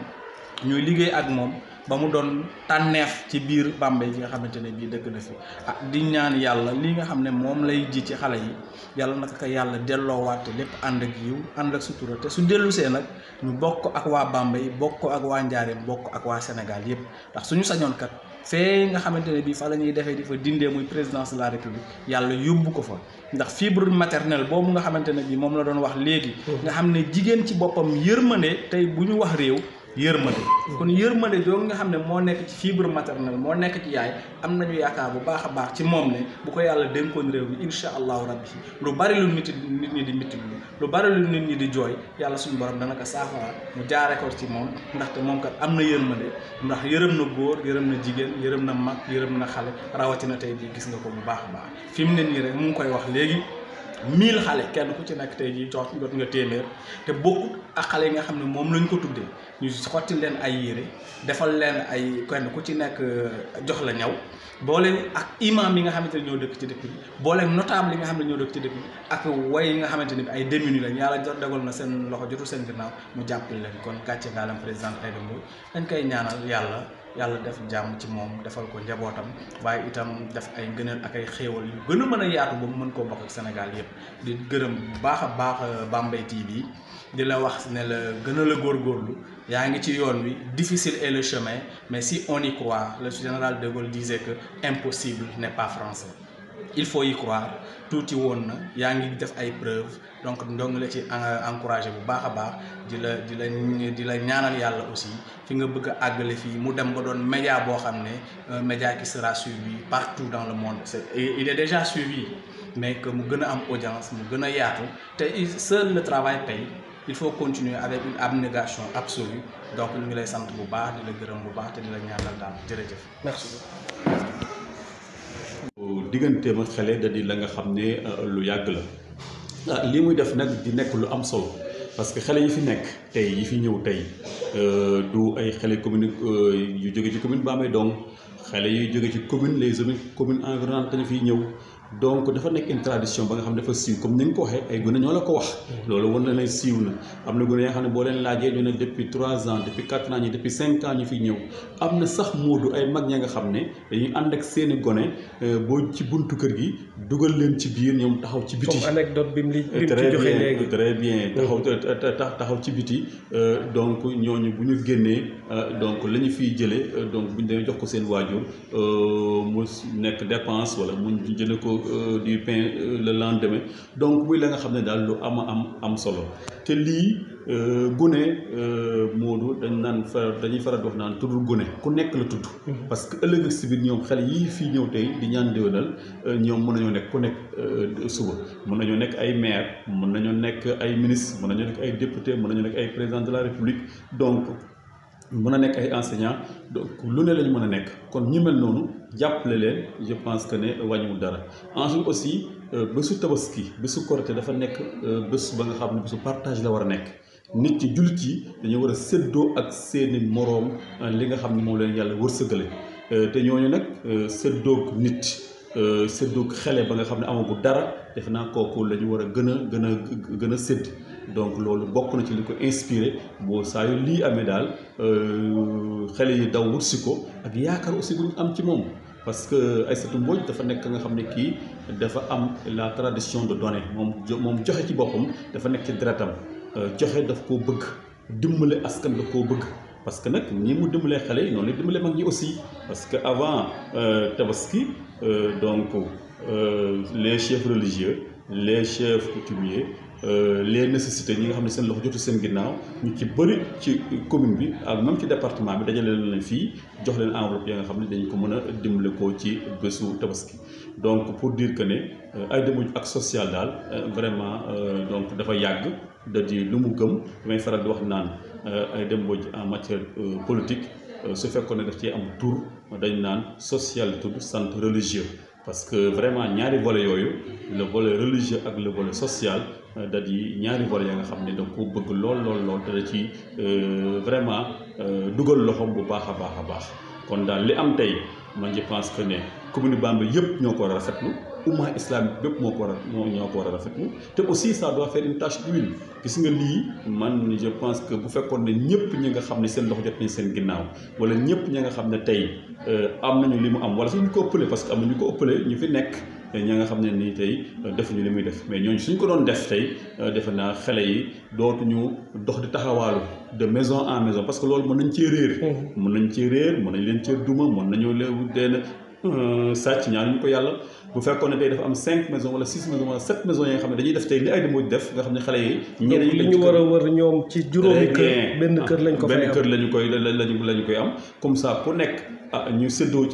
ñuy liggéey ak moom ba mu doon tànneef ci biir Bambey yi nga xamante ne bii dëkk na fi ah di ñaan yàlla li nga xam ne moom lay ji ci xale yi yàlla naka ko yàlla delloowaate lépp ànd ak yiw ànd ak sutura te su dellusee nag ñu bokk ak waa Bambey bokk ak waa Njaareem bokk ak waa Sénégal yépp ndax suñu sañoon kat fee nga xamante ne bii fa la ñuy defee di fa dindee muy présidence de la république yàlla yóbbu ko fa ndax fibre maternelle boobu nga xamante ne bii moom la doon wax léegi nga xam ne jigéen ci boppam yërmande tey bu ñu wax réew yërmande kon yërmande joogu nga xam ne moo nekk ci fibre maternelle moo nekk ci yaay am nañu yaakaar bu baax a baax ci moom ne bu ko yàlla dénkoon réew mi incha allahu rabbi lu bari lu nit ñi di mitti lu bari lu nit ñi di jooy yàlla suñu borom dana ko saafara mu jaare ko ci moom ndaxte moom kat am na yërmande ndax yërëm na góor yërëm na jigéen yërëm na mag yërëm na xale rawatina tey jii gis nga ko bu baax a baax fi mu ne nii rek mu ngi koy wax léegi 1000 xale kenn ku ci nekk tey jii jot nga téeméer te bokkut ak xale yi nga xam ne moom lañ ko tuddee ñu xotti leen ay yére defal leen ay kenn ku ci nekk jox la ñaw boole ak imam yi nga xamante ne ñoo dëkk ci dëkk bi boole notable yi nga xam ne ñoo dëkk ci dëkk bi ak way yi nga xamante ne bi ay démunis lañ yàlla jot dagal na seen loxo jotul seen ginnaaw mu jàppale leen kon gàcce ngaalam présidente Aïda Mbodj dañ koy ñaanal yàlla def jàmm ci moom defal ko njabootam waaye itam def ay ngëneel ak ay xéewal yu gën a mën a yaatu ba mu mën koo bokk ak Sénégal yépp di gërëm bu baax a baax Bambey TV di la wax ne la gën a la góorgóorlu yaa ngi ci yoon wi difficile est le chemin mais si on y croit le général de Gaulle disait que impossible n'est pas français il faut y croire tuuti woon na yaa ngi def ay preuves donc ndong la ci encouragé bu baax a baax di la ñaanal yàlla aussi fi nga bëgg a àggale fii mu dem ba doon média boo xam ne média qui sera suivi partout dans le monde il est déjà suivi mais que mu gën a am audience mu gën a yaatu te seul le travail paye il faut continuer avec une abnégation absolue donc ñu ngi lay sant bu baax di la gërëm bu baax te di la ñaanal daal jërëjëf. merci beaucoup. digganteem ak xale da di la nga xam ne lu yàgg la li muy def nag di nekk lu am solo parce que xale yi fi nekk tey yi fi ñëw tey du ay xale commune yu jóge ci commune Bambey donc xale yuy jóge ci commune les communes environnantes dañu fiy ñëw. donc dafa nekk une tradition ba nga xam ne dafa siiw comme ni nga ko waxee ay gone ñoo la ko wax loolu wan na leen siiw na am na gone yoo xam ne boo leen laajee ñu ne depuis 3 ans depuis 4 ans ñi depuis 5 ans ñu fi ñëw am na sax moodu ay mag ña nga xam ne dañuy ànd ak seeni gone boo ci buntu kër gi dugal leen ci biir ñoom taxaw ci biti comme anecdote bi mu ci joxe léegi très bien taxaw ci biti donc ñooñu bu ñu génnee donc la ñu fiy jëlee donc bu ñu demee jox ko seen waajur mu nekk dépense wala mu jënd ko du pain le lendemain donc muy la nga xam ne daal lu am solo te lii gune Modou dañuy faral di wax naan tuddul gune ku nekk la tudd parce que ëllëg si biir ñoom xale yii fii ñëw tey di ñaan déwénal ñoom mën nañoo nekk ku nekk suba mën nañoo nekk ay maire mën nañoo nekk ay ministre mën nañoo nekk ay député mën nañoo nekk ay président de la république donc mën a nekk ay enseignants donc lu ne lañu mën a nekk kon ñi mel noonu jàppale leen je pense que ne wàññiwul dara ensuite aussi bésu tabaski bésu korité dafa nekk bés ba nga xam ne bésu partage la war a nekk nit ci jullit yi dañoo war a séddoo ak seeni moroom li nga xam ne moom leen yàlla wërsëgale te ñooñu nag séddoog nit séddoog xele ba nga xam ne amagu dara defe naa kooku la ñu war a gën a sédd donc loolu bokk na ci li ko inspiré boo saa yu lii amee daal xele yi daw wut si ko ak yaakaar aussi bu ñu am ci moom parce que Aïssatou Mbodj dafa nekk nga xam ne kii dafa am la tradition de donner moom joxe ci boppam dafa nekk ci deretam joxe daf koo bëgg dimbale askan daf koo bëgg parce que nag ni mu dimbalee xale yi noonu la dimbalee mag ñi aussi parce que avant tabaski donc les chefs religieux les chefs coutumiers les nécessités ñi nga xam ne seen loxo jotu seen ginnaaw ñu ci bëri ci commune bi ak même ci département bi dajale leen fii jox leen enveloppe ya nga xam ne dañ ko mën a dimbale ko ci bésu tabaski donc pour dire que ne Aïda Mbodj ak social daal vraiment donc dafa yàgg da di lu mu gëm damay faral di wax naan Aïda Mbodj en matière politique su fekkoon ne daf cee am tour dañ naan social tudd sant religieux parce que vraiment ñaari volets yooyu le volet religieux ak le volet social da di ñaari volets ya nga xam ne da ko bëgg lool te da ci vraiment dugal loxoom bu baax a baax kon daal li am tey man je pense que ne commune Bambey yëpp ñoo ko war a rafetlu umma islamique bépp ñoo ko war a rafetlu te aussi ça doit faire une tache d'huile gis nga lii man je pense que bu fekkoon ne ñëpp ñi nga xam ne seen loxo jot nañ seen ginnaaw wala ñëpp ñi nga xam ne tey am nañu li mu am wala suñu ko ëppale parce que am nañu ko ëppale ñu fi nekk ñi nga xam ne nii tey defuñu li muy def mais ñooñu suñ ko doon def tey defe naa xale yi dootuñu dox di taxawaalu de maison en maison parce que loolu mën nañ cee réer mën nañ leen cee duma mën nañoo leen sàcc ñaanuñu ko yàlla bu fekkoon ne tey dafa am 5 maisons wala 6 maisons wala 7 maisons yi nga xam ne dañuy def tey li Aïda Mbodj def nga xam ne xale yi ñeneen li ñu war a wër ñoom ci juróomi kër benn kër lañ ko fay am benn kër lañu koy am comme ça ku nekk ñu séddoo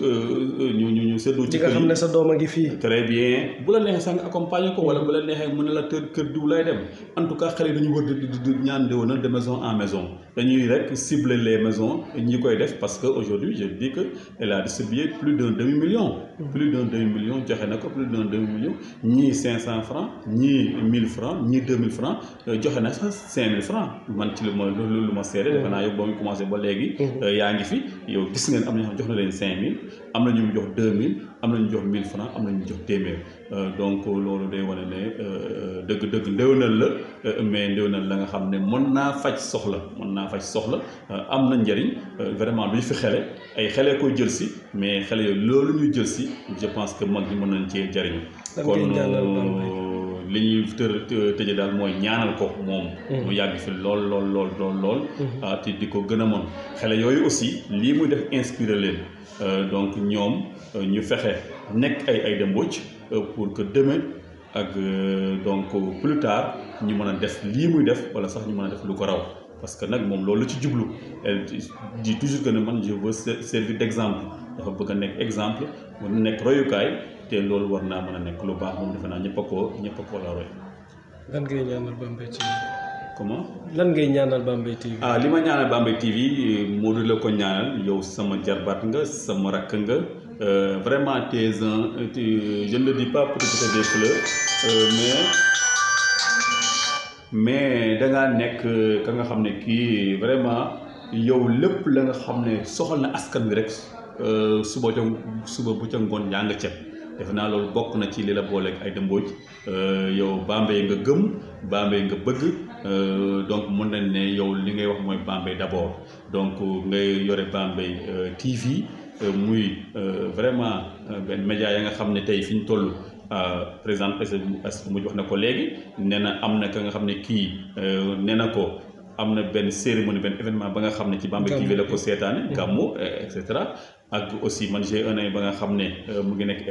ñu séddoo ci nga xam ne sa doom a ngi fii très bien bu la neexee sax nga accompagner ko wala bu la neexee mën na la kër diw lay dem en tout cas xale yi dañu wër di ñaan de woon de maison en maison dañuy rek cibler les maisons ñi koy def parce que aujourd'hui je dis que elle a distribué plus d'un demi-million joxe na ko plus d'un demi-million ñii 500 francs ñii 1000 francs ñii 2000 francs joxe na sax 5000 francs man ci lu ma seede defe naa yow boo ñu commencé ba léegi yaa ngi fi yow gis ngeen am na ñoo xam jox na leen 5000 am na ñu jox 2000 am na ñu jox 1000 francs am na ñu jox téeméer donc loolu day wane ne dëgg ndéwénal la mais ndéwénal la nga xam ne mën naa faj soxla am na njëriñ vraiment duñ fi xele ay xele koy jël si mais xele yooyu loolu ñuy jël si je pense que mag ñi mën nañ cee jariñu kon li ñuy tëje daal mooy ñaanal ko moom mu yàgg fi lool te di ko gën a mën xele yooyu aussi lii muy def inspiré leen donc ñoom ñu fexe nekk ay Aïda Mbodj pour que demain ak donc plus tard ñu mën a def lii muy def wala sax ñu mën a def lu ko raw parce que nag moom loolu ci jublu elle dit toujours que ne man je veux servir d'exemple dafa bëgg a nekk exemple mën a nekk royukaay te loolu war naa mën a nekk lu baax moom defe naa ñëpp a koo la roy. lan ngay ñaanal Bambey TV. comment. lan ngay ñaanal Bambey TV. li ma ñaanal Bambey TV Modou la ko ñaanal yow sama jarbaat nga sama rakk nga vraiment t'es je ne le dis pas pour te jeter des fleurs mais dangaa nekk ka nga xam ne kii vraiment yow lépp la nga xam ne soxal na askan wi rek suba bu ca ngoon yaa nga ca defe naa loolu bokk na ci li la booleeg Aïda Mbodj yow Bambey nga gëm Bambey nga bëgg donc mën nañ ne yow li ngay wax mooy Bambey d'abord donc ngay yore Bambey TV muy vraiment benn média ya nga xam ne tey fi ñu toll président Aïssatou Mbodj wax na ko léegi nee na am na ka nga xam ne kii nee na ko am na benn cérémonie benn événement ba nga xam ne ci Bambey TV la ko seetaane gàmmu et cetera ak aussi man j'ai un ami ba nga xam ne mu ngi nekk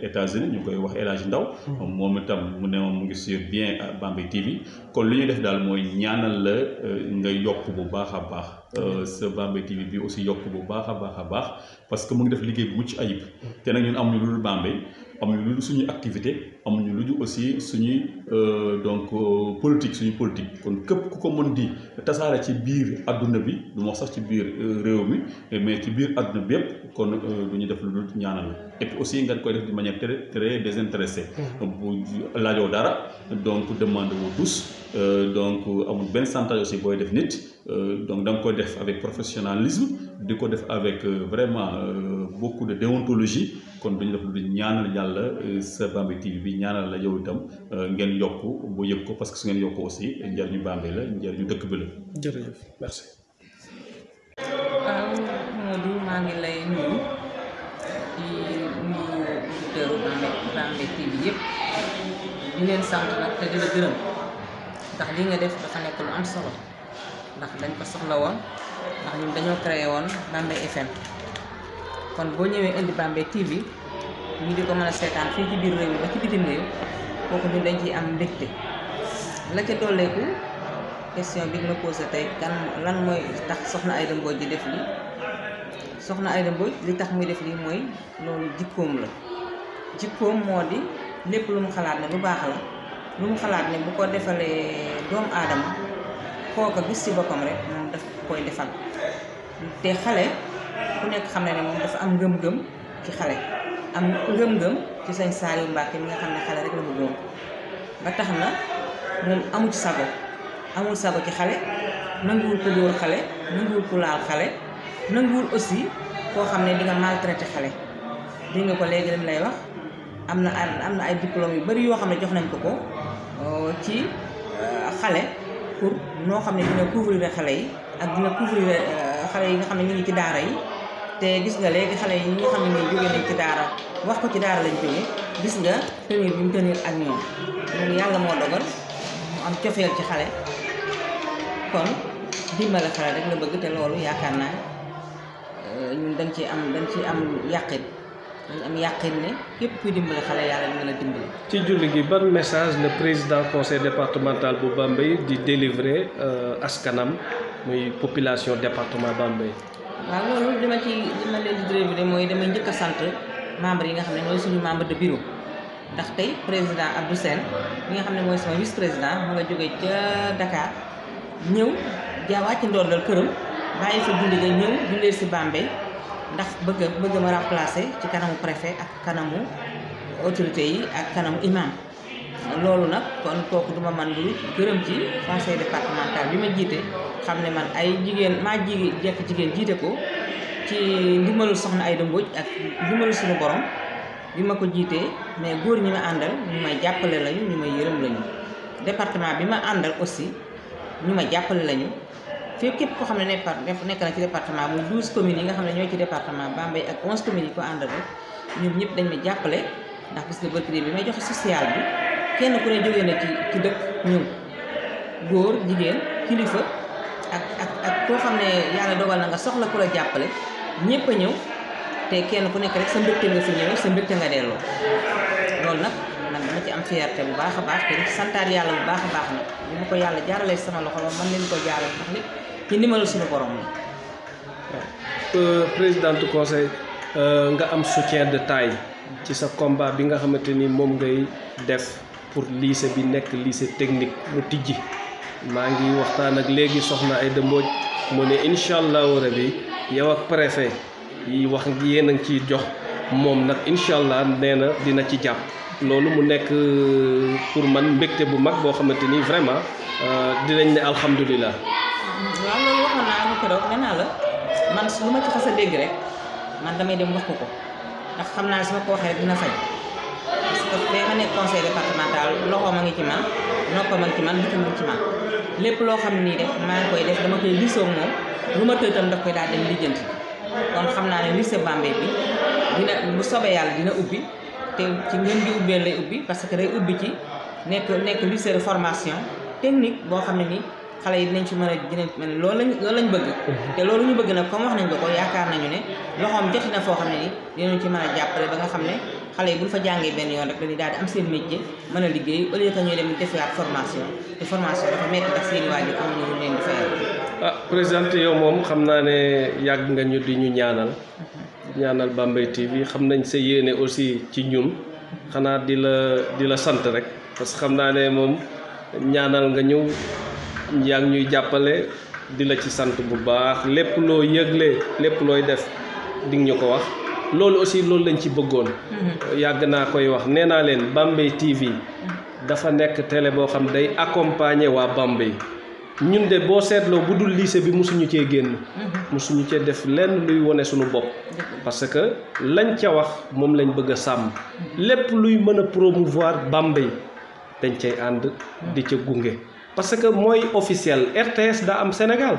États-Unis ñu koy wax El Hadj Ndaw moom itam mu ne moom mu ngi suivre bien Bambey TV kon li ñuy def daal mooy ñaanal la nga yokk bu baax a baax sa Bambey TV bi aussi yokk bu baax a baax parce que mu ngi def liggéey bu mucc ayib te nag ñun amuñu lu dul Bambey amuñu lu dul suñuy activité amuñu lu dul aussi suñuy donc politique suñuy politique kon képp ku ko mën di tasaare ci biir adduna bi du ma wax sax ci biir réew mi mais ci biir adduna bi yëpp kon du ñu def lu dul ñaanal et puis aussi nga koy def de manière très désintéressée bu laajoo dara donc demande wu tous donc amul benn chantage aussi booy def nit donc da nga koy def avec professionnalisme di ko def avec vraiment beaucoup de déontologie kon duñu def lu dul ñaanal yàlla sa Bambey TV bi ñaanal la yow itam ngeen yokk bu yëg ko parce que su ngeen yokk aussi njëriñu Bambey la njëriñu dëkk bi la. jërëjëf merci. waaw Modou maa ngi lay nuyu di nuyu auditeurs Bambey TV yëpp di leen sant nag te di la gërëm ndax li nga def dafa nekk lu am solo ndax dañ ko soxla woon ndax ñun dañoo créé woon Bambey FM kon boo ñëwee indi Bambey TV ñu di ko mën a seetaan fii ci biir réew mi ba ci bitim réew kooku ñun dañ ciy am mbégte la ca dolleeku question bi nga posé tey kan lan mooy tax soxna Aïda Mbodj di def lii soxna Aïda Mbodj li tax muy def lii mooy loolu jikkoom la jikkoom moo di lépp lu mu xalaat ne lu baax la lu mu xalaat ne bu ko defalee doomu aadama kooka gis ci boppam rek moom daf koy defal te xale ku nekk xam ne ne moom dafa am ngëm-ngëm ci xale am ngëm-ngëm ci Sëñ Saliou Mbacké mi nga xam ne xale rek la bëggoon ba tax na moom amu ci sago amul sago ci xale nanguwul ko dóor xale nanguwul ko laal xale nanguwul aussi koo xam ne di nga maltraité xale di nga ko léegi lim lay wax am na ay diplôme yu bari yoo xam ne jox nañ ko ci xale pour noo xam ne dina couvrir xale yi ak dina couvrir xale yi nga xam ne ñu ngi ci daara yi te gis nga léegi xale yi ñi nga xam ne nii jógee nañ ci daara wax ko ci daara lañ jógee gis nga tenir bi mu tenir ak ñoom moom yàlla moo dogal mu am cofeel ci xale kon dimbale xale rek la bëgg te loolu yaakaar naa ñun dañ ci am yàqin dañ am yàqin ne képp kuy dimbale xale yàlla dina la dimbale. ci julli gi ban message le président conseil départemental bu Bambey di délivrer askanam muy population département Bambey. waaw loolu li ma leen di délivrer mooy damay njëkk a sant membres yi nga xam ne ñooy suñu membre de bureau ndax tey président Abdou Sène mi nga xam ne mooy sama vice président mu nga jógee ca Dakar ñëw wàcc ndoordal këram bàyyi fa julli ga ñëw jullee si Bambey ndax bëgg ma remplacer ci kanamu préfet ak kanamu autorité yi ak kanamu imam loolu nag kon kooku duma man lu gërëm ci conseil départemental bi ma jiite xam ne man ay jigéen maa jekk jigéen jiite ko ci ndimbalul soxna Aïda Mbodj ak ndimbalul suñu borom bi ma ko jiitee mais góor ñi ma àndal ñu may jàppale lañu ñu may yërëm lañu département bi ma àndal aussi ñu ma jàppale lañu fépp képp koo xam ne nekk na ci département muy 12 communes yi nga xam ne ñoo ci département Bambey ak 11 communes yi ko àndal rek ñoom ñëpp dañ ma jàppale ndax gis nga barki bi may joxe social bi kenn ku ne jógee na ci dëkk ñëw góor jigéen kilifa ak koo xam ne yàlla dogal na nga soxla ku la jàppale ñëpp a ñëw te kenn ku nekk rek sa mbégte nga fi ñëwee sa mbégte nga delloo loolu nag man dama ci am fierté bu baax a baax te santaat yàlla bu baax a baax nag li ma ko yàlla jaarale sama loxo la man leen ko jaarale ndax lépp ci ndimbalu suñu borom la. présidente conseil nga am soutien de taille ci sa combat bi nga xamante ni moom ngay def pour lycée bi nekk lycée technique mu tijji maa ngi waxtaan ak léegi soxna Aïda Mbodj mu ne incha allahu rabi yow ak préfet yi wax yéen a ngi ciy jox moom nag incha allah nee na dina ci jàpp loolu mu nekk pour man mbégte bu mag boo xamante ni vraiment dinañ ne alhamdulilah. waaw loolu waxoon naa ko keroog nee naa la man lu ma ci xas a dégg rek man damay dem wax ko ndax xam naa su ma ko waxee rek dina fay parce que fee ma nekk conseil départemental loxo ma ngi ci man noppam a ngi ci man bëtam a ngi ci man lépp loo xam nii def maa ngi koy def dama koy gisoo moom lu ma tëj tam daf koy daal dem lijjanti kon xam naa ne lycée Bambey bi dina bu sobee yàlla dina ubbi te ci ngeen di ubbee lay ubbi parce que day ubbi ci nekk lycée de formation technique boo xam ne ni xale yi dinañ ci mën a dinañ loolu lañ bëgg te loolu ñu bëgg nag comme wax nañ ko yaakaar nañu ne loxoom joti na foo xam ne ni dinañ ci mën a jàppale ba nga xam ne xale yi buñ fa jàngee benn yoon rek dañuy daal di am seen métier mën a liggéey au lieu que ñuy dem defiwaat formation te formation dafa metti ndax seen i waajur amuñu lu leen di fayal. présidente yow moom xam naa ne yàgg nga ñu di ñu ñaanal Bambey TV xam nañ sa yéene aussi ci ñun xanaa di la sant rek parce que xam naa ne moom ñaanal nga ñu yaa ngi ñuy jàppale di la ci sant bu baax lépp loo yëgle lépp looy def di nga ñu ko wax loolu aussi loolu lañ ci bëggoon yàgg naa koy wax nee naa leen Bambey TV dafa nekk télé boo xam day accompagner waa Bambey ñun de boo seetloo bu dul lycée bi mosuñu cee génn mosuñu cee def lenn luy wone suñu bopp parce que lañ ca wax moom lañ bëgg a sàmm lépp luy mën a promouvoir Bambey dañ cay ànd di ca gunge parce que mooy officiel RTS daa am Sénégal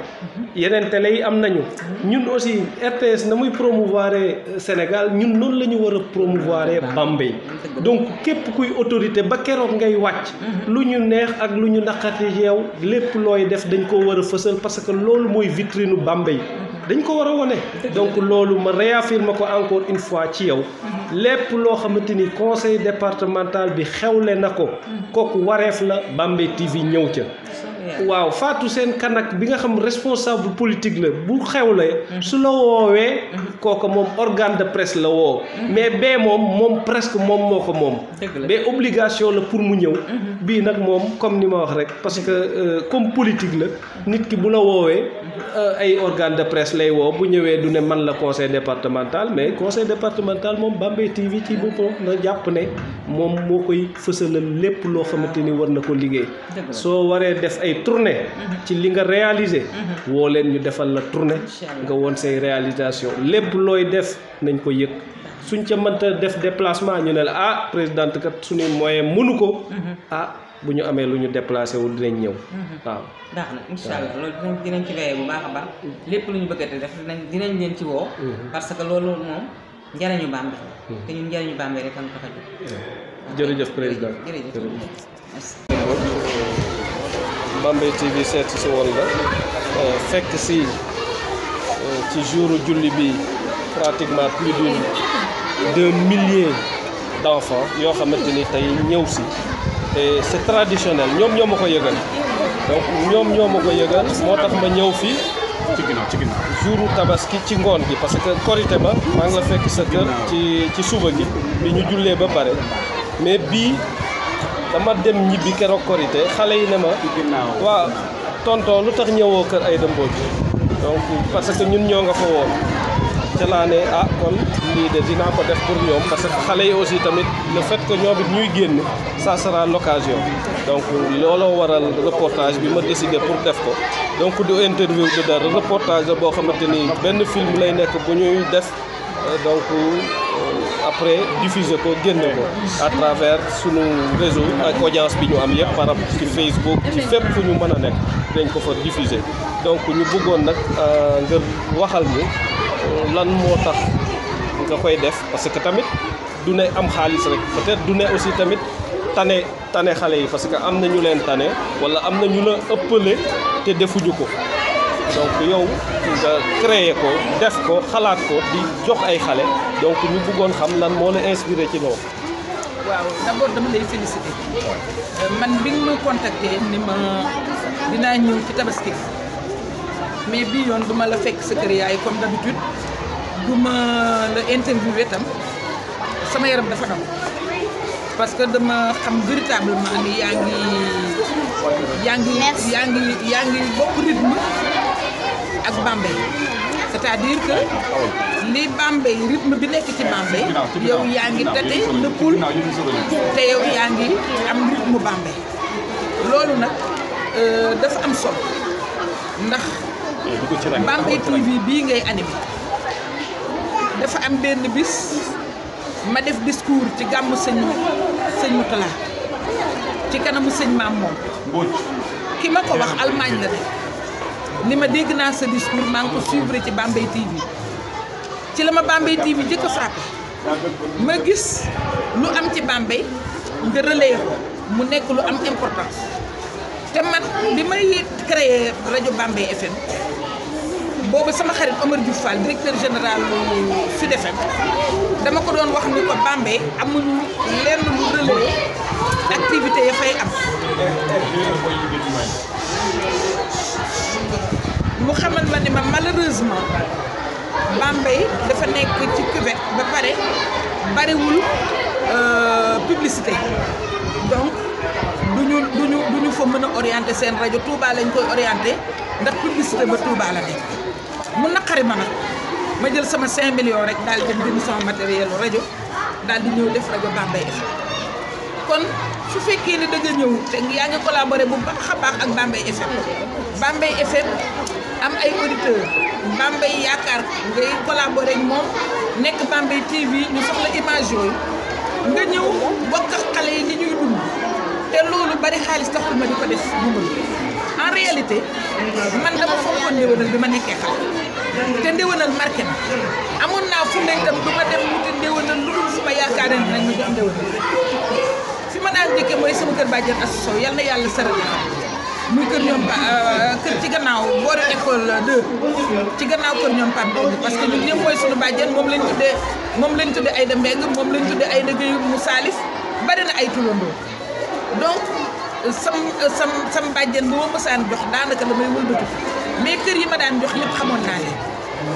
yeneen télé yi am nañu ñun aussi RTS na muy promouvoir Sénégal ñun noonu la ñu war a promouvoir Bambey donc képp kuy autorité ba keroog ngay wàcc lu ñu neex ak lu ñu naqati yow lépp looy def dañ ko war a fësal parce que loolu mooy vitrine Bambey dañ ko war a wone donc loolu ma réaffirme ko encore une fois ci yow lépp loo xamante ni conseil départemental bi xewle na ko kooku wareef la Bambey TV ñëw ca waaw Fatou Seen Kanak bi nga xam responsable politique la bu xewle su la woowee kooku moom organe de presse la woo mais bee moom presque moom moo ko moom bee obligation la pour mu ñëw bii nag moom comme ni ma wax rek parce que comme politique la nit ki bu la woowee ay organe de presse lay woo bu ñëwee du ne man la conseil départemental mais conseil départemental moom Bambey TV ci boppam na jàpp ne moom moo koy fësalal lépp loo xamante ni war na ko liggéey soo waree def ay tournée ci li nga réalisé woo leen ñu defal la tournée nga woon say réalisation lépp looy def nañ ko yëg suñ ca mënta def déplacement ñu ne la présidente kat suñuy moyen mënu ko bu ñu amee lu ñu déplacé wu dinañ ñëw waaw baax na incha allah loolu dinañ ci veillé bu baax a baax lépp lu ñu bëgg a def dinañ leen ci woo parce que loolu moom njariñu Bambey te ñun njariñu Bambey rek am tax a jóg jërëjëf président jërëjëf Bambey TV seet si woon la fekk si ci jouru julli bi pratiquement plus de milliers d'enfants yoo xamante ni tey ñëw si et c'est traditionnel ñoom ñoo ma ko yëgal donc ñoom ñoo ma ko yëgal moo tax ma ñëw fii ci ginnaaw jouru tabaski ci ngoon gi parce que korité ba maa ngi la fekk sa kër ci suba gi bi ñu jullee ba pare mais bii dama dem ñibbi keroog korité xale yi ne ma waa tonton lu tax ñëwoo kër Aïda Mbodj donc parce que ñun ñoo nga fa woon ca laa ne kon lii de dinaa ko def pour ñoom parce que xale yi aussi tamit le fait que ñoom it ñuy génn ça sera l'occasion donc looloo waral reportage bi ma décidé pour def ko donc du interview de dara reportage la boo xamante ni benn film lay nekk bu ñuy def donc après diffuser ko génne ko à travers sunu réseau ak audience bi ñu am yëpp par rapport ci Facebook ci fépp fu ñu mën a nekk dañ ko fa diffuser donc ñu bëggoon nag nga waxal ñu lan moo tax nga koy def parce que tamit du ne am xaalis rek peut-être du ne aussi tamit tane xale yi parce que am na ñu leen tane wala am na ñu la ëppale te defuñu ko donc yow nga créer ko def ko xalaat ko di jox ay xale donc ñu bëggoon xam lan moo la inspiré ci loolu. waaw d'abord dama lay féliciter man bi nga ma contacté ni ma dinaa ñëw ci tabaski mais bii yoon duma la fekk sa kër yaay comme d'habitude duma la interviewé tam sama yaram dafa daw parce que dama xam véritablement ni yaa ngi bokk rythme ak Bambey c'est-à-dire que li Bambey rythme bi nekk ci Bambey yow yaa ngi tate nëppul te yow yaa ngi am rythme Bambey loolu nag dafa am solo ndax Bambey TV bii ngay animé dafa am benn bis ma def discours ci gàmmu sëñ Moutala ci kanamu sëñ Maam moom ki ma ko wax Allemagne la de ni ma dégg naa sa discours maa ngi ko suivre ci Bambey TV ci la ma Bambey TV jëkk a frappé ma gis lu am ci Bambey nga relayer ko mu nekk lu am importance te man bi may créé rajo Bambey FM boobu sama xarit Omar Diouf Fall directeur général Sud FM dama ko doon wax ni ko Bambey amuñu lenn lu relayer activité ya fay am mu xamal ma ni ma malheureusement Bambey dafa nekk ci cuvette ba pare bariwul publicité donc duñu fa mën a orienté seen rajo Touba lañ koy orienté ndax publicité ba Touba la nekk mu naqari ma nag ma jël sama 5 millions rek daal di jënd sama matériel rajo daal di ñëw def rajo Bambey FM kon su fekkee ni da nga ñëw te yaa ngi collaboré bu baax a baax ak Bambey FM Bambey FM am ay auditeurs Bambey yaakaar ngay collaboré ak moom nekk Bambey TV ñu soxla image yooyu nga ñëw bokk ak xale yi li ñuy dund te loolu bari xaalis taxul ma di ko def en réalité man dama fonkoon ndéwénal bi ma nekkee xale te ndéwénal marqué na amoon naa fu ne itam du ma dem wuti ndéwénal lu dul fu ma yaakaar ne nañ ma jox ndéwénal fi ma daan njëkkee mooy sama kër bàjjen Astou Sow yal na yàlla saral muy kër ñoom kër ci gannaaw boori école 2 ci gannaaw kër ñoom Pape Mbengue parce que ñun ñëpp mooy suñu bàjjen moom lañ tuddee Aïda Mbengue moom lañ tuddee Aïda Gueye mu Salif bari na ay turandoo donc sam bàjjen bu ma mësaan jox daanaka damay wëlbatu mais kër yi ma daan jox yëpp xamoon naa leen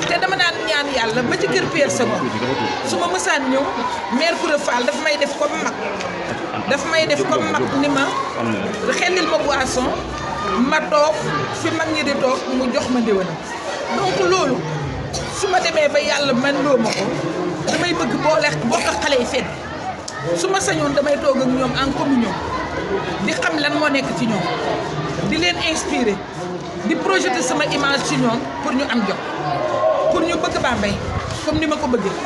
te dama daan ñaan yàlla ba ci kër Pierre Senghor su ma mësaan ñëw maire Koura Fall daf may def comme mag ni ma xellil ma boisson ma toog fi mag ñi di toog mu jox ma ndéwénal donc loolu su ma demee ba yàlla man loo ma ko damay bëgg bokk ak xale yi fenn su ma sañoon damay toog ak ñoom en communion di xam lan moo nekk ci ñoom di leen inspirer di projeter sama image ci ñoom pour ñu am jot pour ñu bëgg Bambey comme ni ma ko bëggee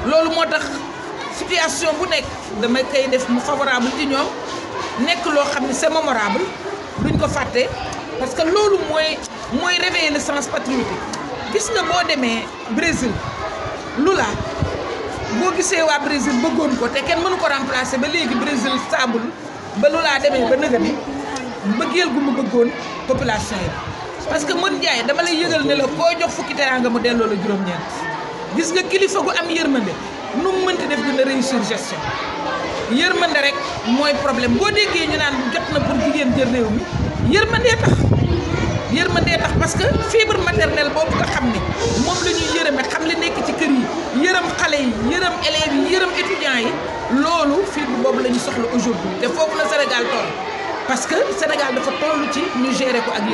loolu moo tax situation bu nekk damay koy def mu favorable ci ñoom nekk loo xam ne c'est mémorable duñ ko fàtte parce que loolu mooy réveiller le sens patriotique gis nga boo demee Brésil Lula boo gisee waa Brésil bëggoon ko te kenn mënu ko remplacer ba léegi Brésil stable ba Lula demee ba nëga ni bëggeel gu mu bëggoon population yi parce que mën jaay dama lay yëgal ne la koo jox fukki teraanga mu delloo la juróom-ñeent gis nga kilifa gu am yërmande nu mu mënti def dina réussir gestion yërmande rek mooy problème boo déggee ñu naan jot na pour jigéen jël réew mi yërmandee tax parce que fibre maternelle boobu nga xam ne moom la ñuy yërëme xam li nekk ci kër yi yërëm xale yi yërëm élèves yi yërëm étudiants yi loolu fibre boobu la ñu soxla aujourd'hui te foofu la Sénégal toll parce que Sénégal dafa toll ci ñu gérer ko ak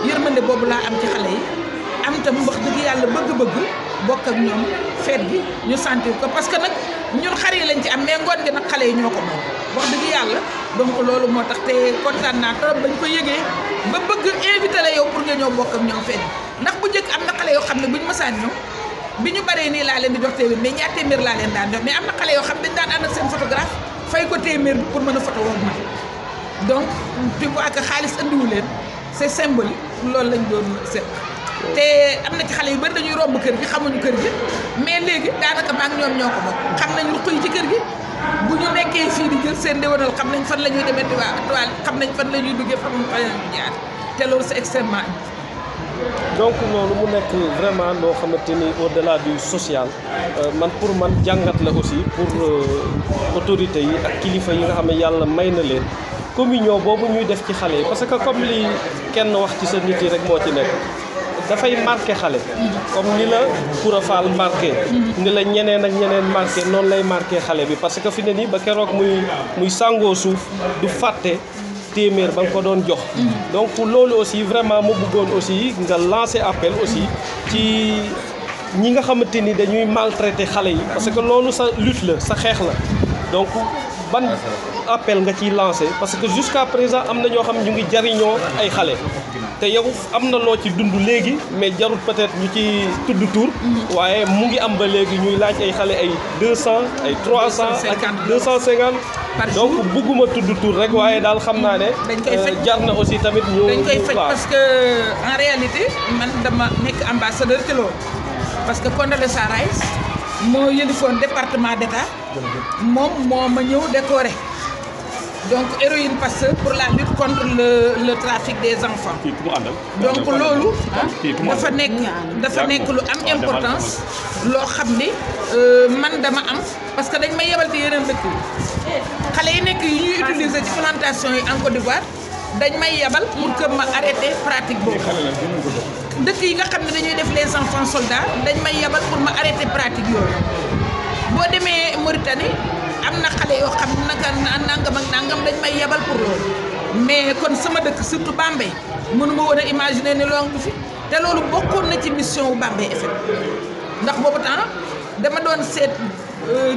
yërmande boobu laa am ci xale yi am tam wax dëgg yàlla bëgg-bëgg bokk ak ñoom feet gi ñu sentir ko parce que nag ñun xar yi lañ ci am mais ngoon gi nag xale yi ñoo ko moom wax dëgg yàlla donc loolu moo tax te kontaan naa trop bañ ko yëgee ba bëgg invité la yow pour nga ñëw bokk ak ñoom feet ndax bu njëkk am na xale yoo xam ne buñ mësaan ñëw bi ñu baree nii laa leen di jox téeméer mais ñaar téeméer laa leen daan jox mais am na xale yoo xam dañ daan ànd ak seen photographe fay ko téeméer bi pour mën a photo woog ma donc tu vois que xaalis andiwu leen c'est symbolique loolu lañ doon seet te am na ci xale yu bari dañuy romb kër gi xamuñu kër gi mais léegi daanaka maak ñoom ñoo ko bokk xam nañu ruq yi ci kër gi bu ñu nekkee fii di jël seen ndéwénal xam nañ fan la ñuy demee toile xam nañ fan la ñuy duggee fan la ñuy jaar te loolu c'est extrêmement donc loolu mu nekk vraiment loo xamante ni au-delà du social man pour man jàngat la aussi pour autorités yi ak kilifa yi nga xam ne yàlla may na leen communion boobu ñuy def ci xale yi parce que comme li kenn wax ci sa nit yi rek moo ci nekk dafay marqué xale comme ni la Koura Fall marqué ni la ñeneen ak ñeneen marqué noonu lay marqué xale bi parce que fi ne nii ba keroog muy sàngoo suuf du fàtte téeméer ba nga ko doon jox donc loolu aussi vraiment mu bëggoon aussi nga lancer appel aussi ci ñi nga xamante ni dañuy maltraité xale yi parce que loolu sa lutte la sa xeex la donc ban appel nga ciy lancé parce que jusqu'à présent am na ñoo xam ñu ngi jariñoo ay xale te yow am na loo ci dund léegi mais jarul peut-être ñu ci tudd tur waaye mu ngi am ba léegi ñuy laaj ay xale ay 200 ay 300 ak 250 donc bugguma tudd tur rek waaye daal xam naa ne jar na aussi tamit ñu dañ koy faj parce que en réalité man dama nekk ambassadeur ci loolu parce que Condoleezza Rice moo yëlifoon département d'État moom moo ma ñëw décoré donc héroïne Pasteur pour la lutte contre le trafic des enfants donc loolu dafa nekk lu am importance loo xam ni man dama am parce que dañ may yebal ci yeneen dëkk yi xale yi nekk yi ñuy utiliser ci plantation yi en Côte d'Ivoire dañ may yabal pour que ma arrêté pratique boobu dëkk yi nga xam ne dañuy def les enfants soldats dañ may yabal pour ma arrêté pratique yooyu boo demee Mauritanie am na xale yoo xam ne naka nangam ak nangam dañ may yabal pour loolu mais kon sama dëkk surtout Bambey mënuma woon a imaginer ne loolu du fi te loolu bokkoon na ci mission wu Bambey FM ndax boobu temps dama doon seet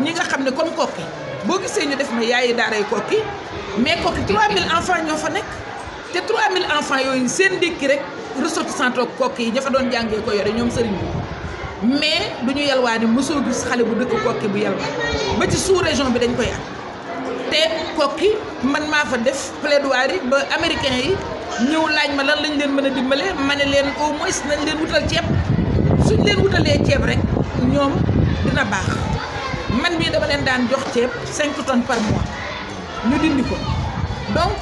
ñi nga xam ne comme Koki boo gisee ñu def ma yaayi daaray Koki mais Koki 3000 enfants ñoo fa nekk te 3000 enfants yooyu seen ndékki rek ressortissant Koki yi ña fa doon jàngee ko yore ñoom sëriñ bi mais du ñu yalwaani mosoo gis xale bu dëkk Koki bu yalwaan ba ci sous région bi dañ koy am te Koki man maa fa def plaidoirie ba américain yi ñëw laaj ma lan lañ leen mën a dimbale ma ne leen au moins nañ leen wutal ceeb suñ leen wutalee ceeb rek ñoom dina baax man mii dama leen daan jox ceeb 5 tonnes par mois ñu dindi ko donc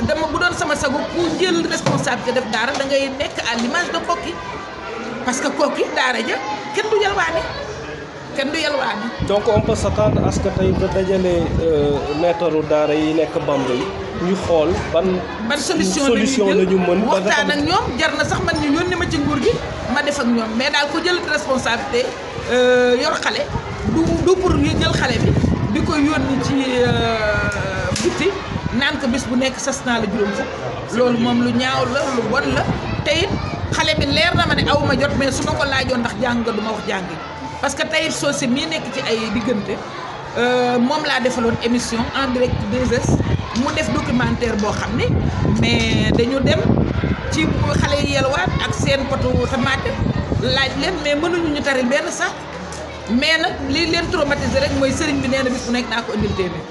dama bu doon sama sago ku jël responsabilité def daara da ngay nekk à l'image de Koki parce que Koki daara ja kenn du yalwaani kenn du yalwaani. donc on peut s'attendre à ce que tey nga dajale maître daara yi nekk Bambey ñu xool ban solution la ñu mën waxtaan ak ñoom jar na sax man ñu yónni ma ci nguur gi ma def ak ñoom mais daal ko jël responsabilité yor xale du pour jël xale bi di ko yónni ci biti naan ko bis bu nekk sas naa la juróom fukk loolu moom lu ñaaw la lu bon la te it xale bi leer na ma ne aw ma jot mais su ma ko laajoon ndax jàng nga du ma wax jàngi parce que tey Socé mii nekk ci ay diggante moom laa defaloon émission en direct 2S mu def documentaire boo xam ni mais dañu dem ci xale yi yelwaat ak seen potu tomate laaj leen mais mënuñu ñu taril benn sax mais nag lii leen traumatisé rek mooy sëriñ bi nee na bis bu nekk naa ko indil téeméer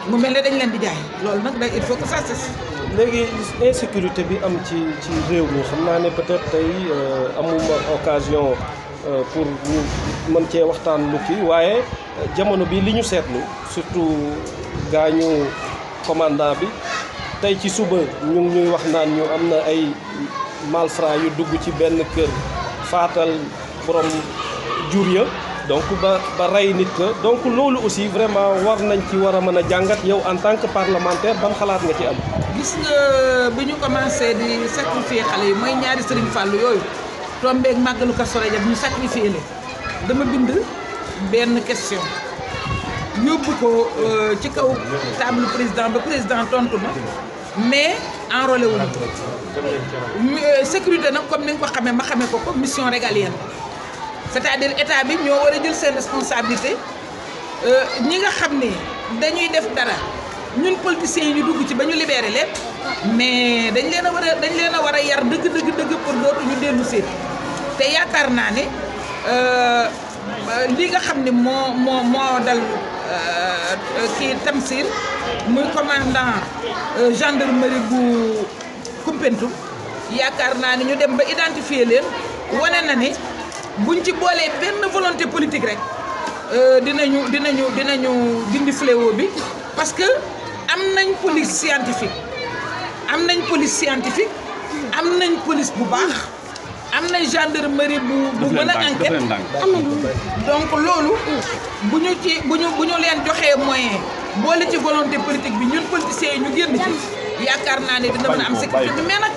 mu mel ne dañ leen di jaay loolu nag day il faut que ça cesse. léegi insécurité bi am ci réew mi xam naa ne peut-être tey amuma occasion pour ñu mën cee waxtaan lu kii waaye jamono bi li ñu seetlu surtout gaañu commandant bi tey ci suba ñu ngi ñuy wax naan ñu am na ay malfrats yu dugg ci benn kër faatal borom jur ya donc ba rey nit ka donc loolu aussi vraiment war nañ ci war a mën a jàngat yow en tant que parlementaire ban xalaat nga ci am. gis nga bi ñu commencé di sacrifier xale yi mooy ñaari Serigne Fallou yooyu tombeeg màggalu Kazu Rajab ñu sacrifier leen dama bind benn question yóbbu ko ci kaw table président ba président tontu ma mais enrôlé wuñu sécurité nag comme ni nga ko xamee ma xamee ko mission régalienne c'est-à-dire état bi ñoo war a jël seen responsabilité ñi nga xam ne dañuy def dara ñun politiciens yi ñu dugg ci ba ñu libéré leen mais dañ leen a war a yar dëgg pour dootuñu dellu seet te yaakaar naa ne li nga xam ne moo dal kii Tamsir muy commandant gendarmerie bu Koumpentoum yaakaar naa ne ñu dem ba identifier leen wane na ne buñ ci boolee benn volonté politique rek dinañu dindi fléau bi parce que am nañ police scientifique am nañ police bu baax am nañ gendarmerie bu mën a enquête donc loolu bu ñu leen joxee moyen boole ci volonté politique bi ñun politiciens yi ñu génn ci yaakaar naa ne dina mën a am sécurité mais nag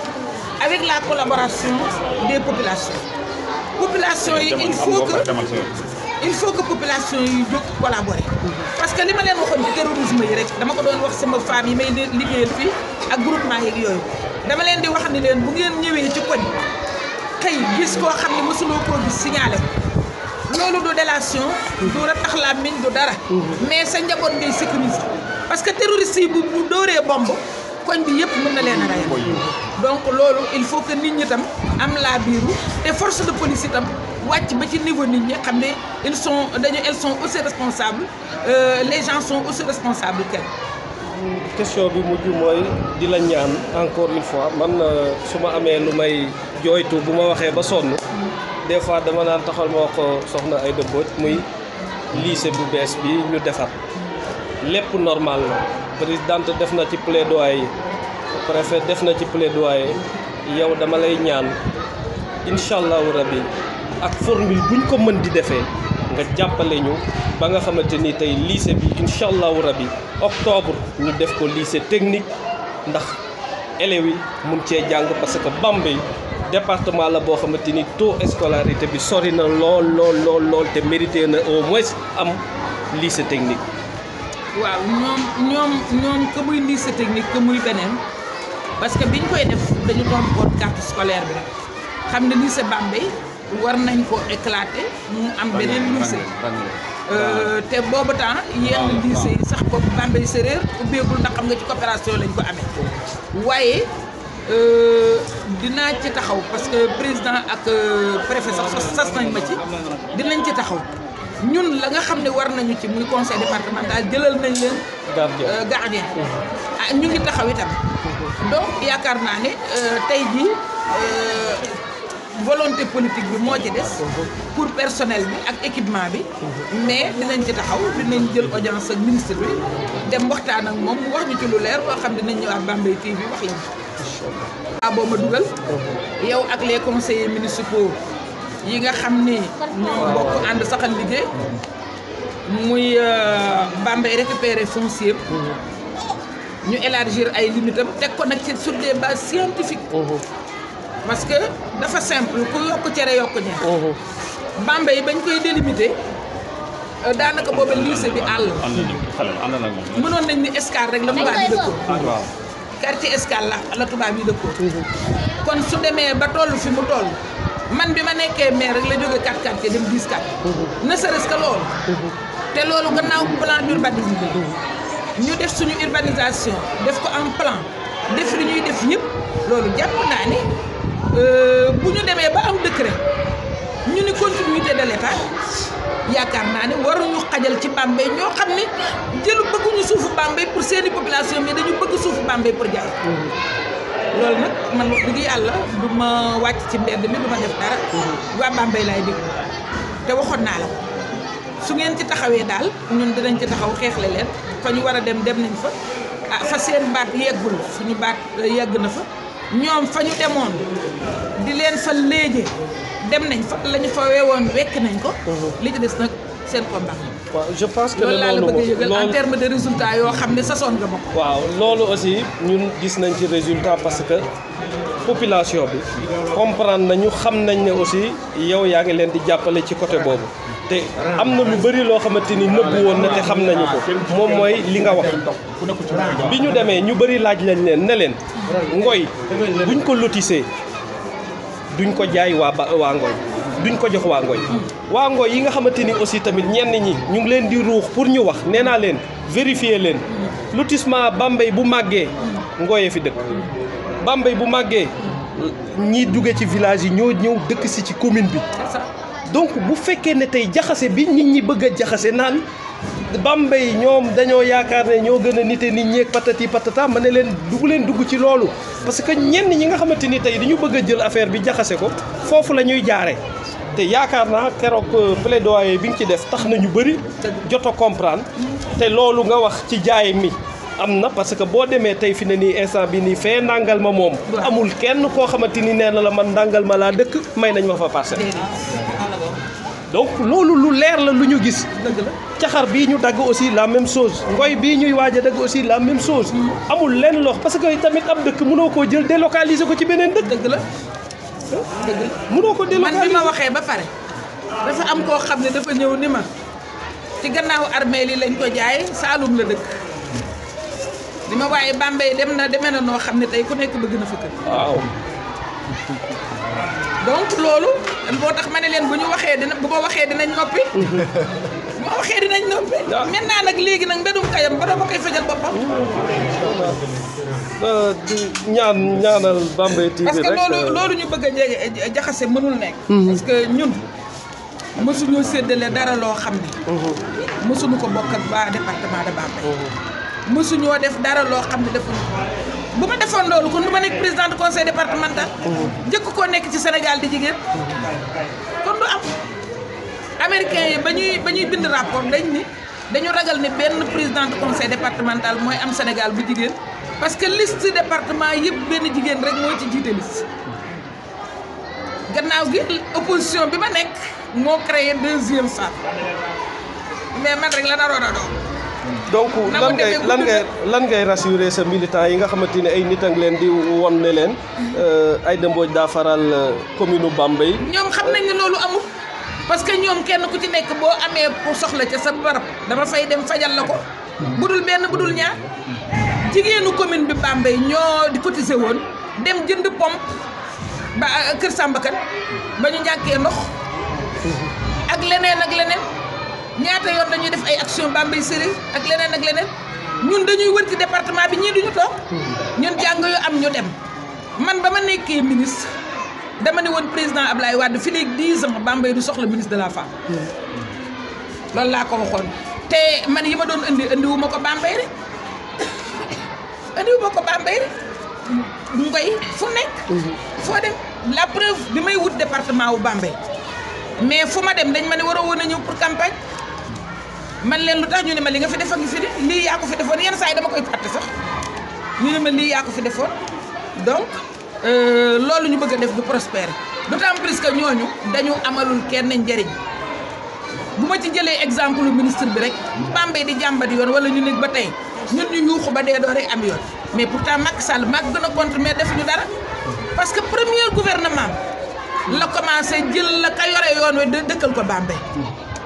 avec la collaboration des populations yi il faut que population yi jóg collaborer parce que li ma leen waxoon ci terrorisme yi rek dama ko doon wax sama femme yi may liggéeyal fii ak groupement yeeg yooyu dama leen di wax ni leen bu ngeen ñëwee ci koñ xëy gis koo xam ne mësuloo koo gis signalé ko loolu du délation du ratax làmmiñ du dara mais sa njaboot ngay sécuriser parce que terroriste yi bu dóoree bomb koñ bi yëpp mën na leen a rey donc loolu il faut que nit ñi tam am laa biiru te force de police itam wàcc ba ci niveau nit ñi xam ne elles sont aussi responsables les gens sont aussi responsables qu'elles. question bi mujj mooy di la ñaan encore une fois man su ma amee lu may jooytu bu ma waxee ba sonn des fois dama naan taxal ma wax ko soxna Aïda Mbodj muy lycée bu bees bi ñu defar lépp normal la présidente def na ci plaidoyer préfet def na ci plaidoyer yow dama lay ñaan incha allahu rabbi ak formule buñ ko mën di defee nga jàppale ñu ba nga xamante ni tey lycée bi incha allahu rabbi octobre ñu def ko lycée technique ndax élèves yi mun cee jàng parce que Bambey département la boo xamante ni taux scolarité bi sori na lool te mérité na au moins am lycée technique. waaw ñoom que muy lycée technique que muy beneen parce que biñ koy def dañu doon xool carte scolaire bi rek xam ne lycée Bambey war nañ ko éclater mu am beneen lycée te boobu temps yenn lycée yi sax boobu Bambey séréer ubbeegul ndax xam nga ci coopération lañ ko amee waaye dinaa ci taxaw parce que président ak préfet sax sas nañ ma ci dinañ ci taxaw ñun la nga xam ne war nañu ci muy conseil départemental jëlal nañ leen gardien ñu ngi taxaw itam donc yaakaar naa ne tey jii volonté politique bi moo ci des pour personnel bi ak équipement bi mais dinañ ci taxaw dinañ jël audience ak ministre bi dem waxtaan ak moom mu wax ñu ci lu leer loo xam ne dinañ ñëwaat Bambey TV wax leen boo ma dugal yow ak les conseillers municipaux yi nga xam ni ñoo bokk ànd saxal liggéey muy Bambey récupérer foncier ñu élargir ay limitam teg ko nag ci sur des bases scientifiques parce que dafa simple ku yokk cere yokk ñeex Bambey bañ koy délimiter daanaka booba lycée bi àll mënoon nañ ni Escale rek la tubaab yi dëkkoon quartier Escale la tubaab yi dëkkoon kon su demee ba toll fi mu toll man bi ma nekkee maire rek la jóge 4 quartier dem 10 quartier ne serait-ce que loolu te loolu gannaaw plan d'urbanisme ñu def suñu urbanisation def ko en plan def li ñuy def yëpp loolu jàpp naa ni bu ñu demee ba am décret ñu ni continuité de l'État yaakaar naa ne waruñu xajal ci Bambey ñoo xam ne jëlu bëgguñu suufu Bambey pour seeni population mais dañu bëgg suufu Bambey pour jaay loolu nag man wax dëgg yàlla du ma wàcc ci mbedd mi du ma def dara waa Bambey laay déglu te waxoon naa la ko su ngeen ci taxawee daal ñun dinañ ci taxaw xeexle leen fa ñu war a dem nañ fa fa seen baat yeggul suñu baat yegg na fa ñoom fa ñu demoon di leen fa léegi dem nañ fa la ñu fa weewoon wekk nañ ko li ci des nag seen combat. waaw je pense que loolu laa la bëgg a yëgal en terme de résultat yoo xam ne sasoon nga ma ko. waaw loolu aussi ñun gis nañ ci résultat parce que population bi comprendre nañu xam nañ ne aussi yow yaa ngi leen di jàppale ci côté boobu te am na lu bëri loo xamante ni nëbbu woon na te xam nañu ko moom mooy li nga wax bi ñu demee ñu bëri laaj lañ leen ne leen Ngoy buñ ko lotissé duñ ko jaay waa Ngoy duñ ko jox waa Ngoy yi nga xamante ni aussi tamit ñenn ñi ñu ngi leen di ruux pour ñu wax nee naa leen vérifier leen lotissement Bambey bu màggee Ngoyee fi dëkk Bambey bu màggee ñi jóge ci village yi ñoo ñëw dëkk si ci commune bi donc bu fekkee ne tey jaxase bi nit ñi bëgg a jaxase naan Bambey ñoom dañoo yaakaar ne ñoo gën a nite nit ñeeg patati patata ma ne leen dugg ci loolu parce que ñenn ñi nga xamante ni tey dañu bëgg a jël affaire bi jaxase ko foofu la ñuy jaare te yaakaar naa keroog plaidoyer bi nga ci def tax na ñu bëri jot a comprendre te loolu nga wax ci jaay mi am na parce que boo demee tey fi ne nii instant bi nii fee ndàngal ma moom amul kenn koo xamante ni nee na la man ndàngal ma laa dëkk may nañ ma fa parcelle donc loolu lu leer la lu ñu gis caxar bii ñu dagg aussi la même chose Ngoy bii ñuy waaj a dagg aussi la même chose amul lenn lox parce que tamit ab dëkk mënoo koo jël délocaliser ko ci beneen dëkk dëgg la mënoo ko délocaliser man bi ma waxee ba pare dafa am koo xam ne dafa ñëw ni ma ci gannaaw armée li lañ ko jaay Saalum la dëkk li ma waaye Bambey demee na noo xam ne tey ku nekk bëgg na fa kër waaw donc loolu boo tax ma ne leen bu ñu waxee bu ma waxee dinañ noppi bu ma waxee dinañ noppi maintenant nag léegi nag mbedum kayam ba dama koy fajal boppam ñaanal Bambey TV parce que rek loolu ñu bëgg a jaxase mënul nekk parce que ñun mësuñu séddale dara loo xam ne mësuñu ko bokk ak waa département de Bambey mësuñoo def dara loo xam ne defuñu ko bu ma defoon loolu kon du ma nekk président du conseil départemental njëkk koo nekk ci Sénégal di jigéen kon du am américains yi ba ñuy bind rapport dañu ragal ne benn président du conseil départemental mooy am Sénégal bu jigéen parce que liste département yëpp benn jigéen rek moo ci jiite liste gannaaw gi opposition bi ma nekk moo créé 2e femme mais man rek la naroon a doon donc lan ngay rassurer sa militant yi nga xamante ne ay nit a ngi leen di won ne leen Aïda Mbodj daa faral commune Bambey. ñoom xam nañ ne loolu amul parce que ñoom kenn ku ci nekk boo amee pour soxla ca sa barab dama fay dem fajal la ko. budul benn budul ñaar jigéenu commune bi Bambey ñoo di cotiser woon dem jënd pompe ba Kër Sambakan ba ñu ñàkkee ndox ak leneen ñaata yoon dañuy def ay action Bambey Séréer ak leneen ñun dañuy wër ci département bi ñii duñu toog ñun jàng yu am ñu dem man ba ma nekkee ministre dama ne woon président Ablaye Wade fi léegi 10 ans Bambey du soxla ministre de la femme loolu laa ko waxoon te man yi ma doon indiwu ma ko Bambey rek du ngoy fu nekk foo dem la preuve bi may wut département wu Bambey mais fu ma dem dañ ma ne waroo woon a ñëw pour campagne man leen lu tax ñu ne ma li nga fi def a ngi fi de lii yaa ko fi defoon yenn saa yi dama koy fàtte sax ñu ne ma lii yaa ko fi defoon donc loolu ñu bëgg a def du prospérer d'autant plus que ñooñu dañu amalul kenn njëriñ bu ma ci jëlee exemple ministre bi rek Bambey di jàmbat yoon wala ñu nekk ba tey ñun ñu yuuxu ba dee doo rek am yoon mais pourtant Macky Sall maa gën a contre mais defuñu dara parce que premier gouvernement la commencé jël la ka yore yoon wi dëkkal ko Bambey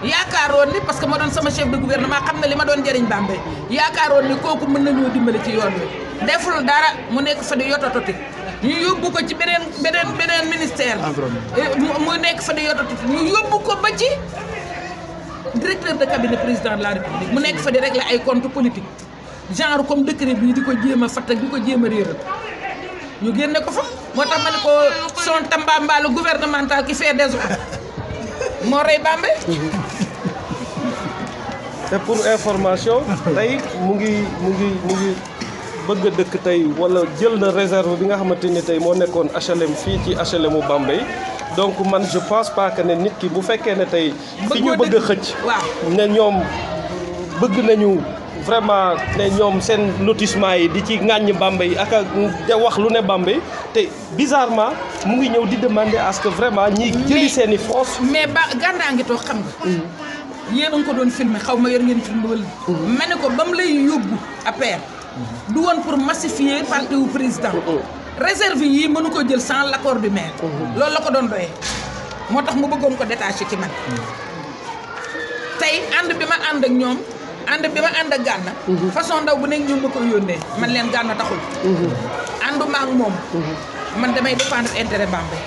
yaakaaroon ni parce que ma doon sama chef de gouvernement xam na li ma doon jëriñ Bambey yaakaaroon ni kooku mën nañoo dimbali ci yoon wi deful dara mu nekk fa di yotototi ñu yóbbu ko ci beneen ministère mu nekk fa di yotototi ñu yóbbu ko ba ci directeur de cabinet président de la république mu nekk fa di régler ay compte politique genre comme décret bii di ko jéem a fatt ak di ko jéem a réeral ñu génne ko fa moo tax ma ne ko son tambambalu gouvernemental qui fait désordre moo rey Bambey. te pour information tey mu ngi bëgg a dëkk tey wala jël na réserve bi nga xamante ni tey moo nekkoon HLM fii ci HLM u Bambey donc man je pense pas que ne nit ki bu fekkee ne tey fi ñu bëgg a xëcc ne ñoom bëgg nañu vraiment ne ñoom seen lotissement yi di ci ŋàññ Bambey ak a wax lu ne Bambey te bizarrement mu ngi ñëw di demander à ce que vraiment ñi jëli seen i force mais ba gàndaa ngi toog xam nga yéen a ngi ko doon filmer xaw ma yor ngeen filmer wala ma ne ko ba mu lay yóbbu APR du woon pour massifier parti wu président réserve yi mënu ko jël sans l'accord du maire loolu la ko doon doyee moo tax mu bëggoon ko détaché ci man tey ànd bi ma ànd ak ñoom ànd bi ma ànd ak Gana façon ndaw bu nekk ñoom ma koy yónnee man leen Gana taxul ànduma ak moom man damay défendre intérêt Bambey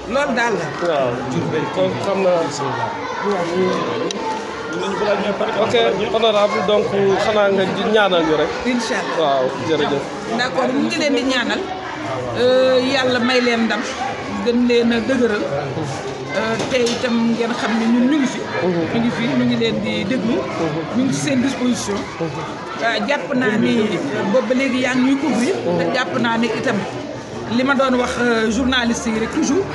loolu daal la waaw kon xam naa ok honorable donc xanaa nga ñaanal ñu rek incha allah waaw jërëjëf d'accord ñu ngi leen di ñaanal yàlla may leen ndam gën leen a dëgëral te itam ngeen xam ne ñun ñu ngi leen di déglu ñu ngi ci seen disposition jàpp naa ni boobu ba léegi yaa ngi ñuy couvrir te jàpp naa ni itam li ma doon wax journaliste yi rek toujours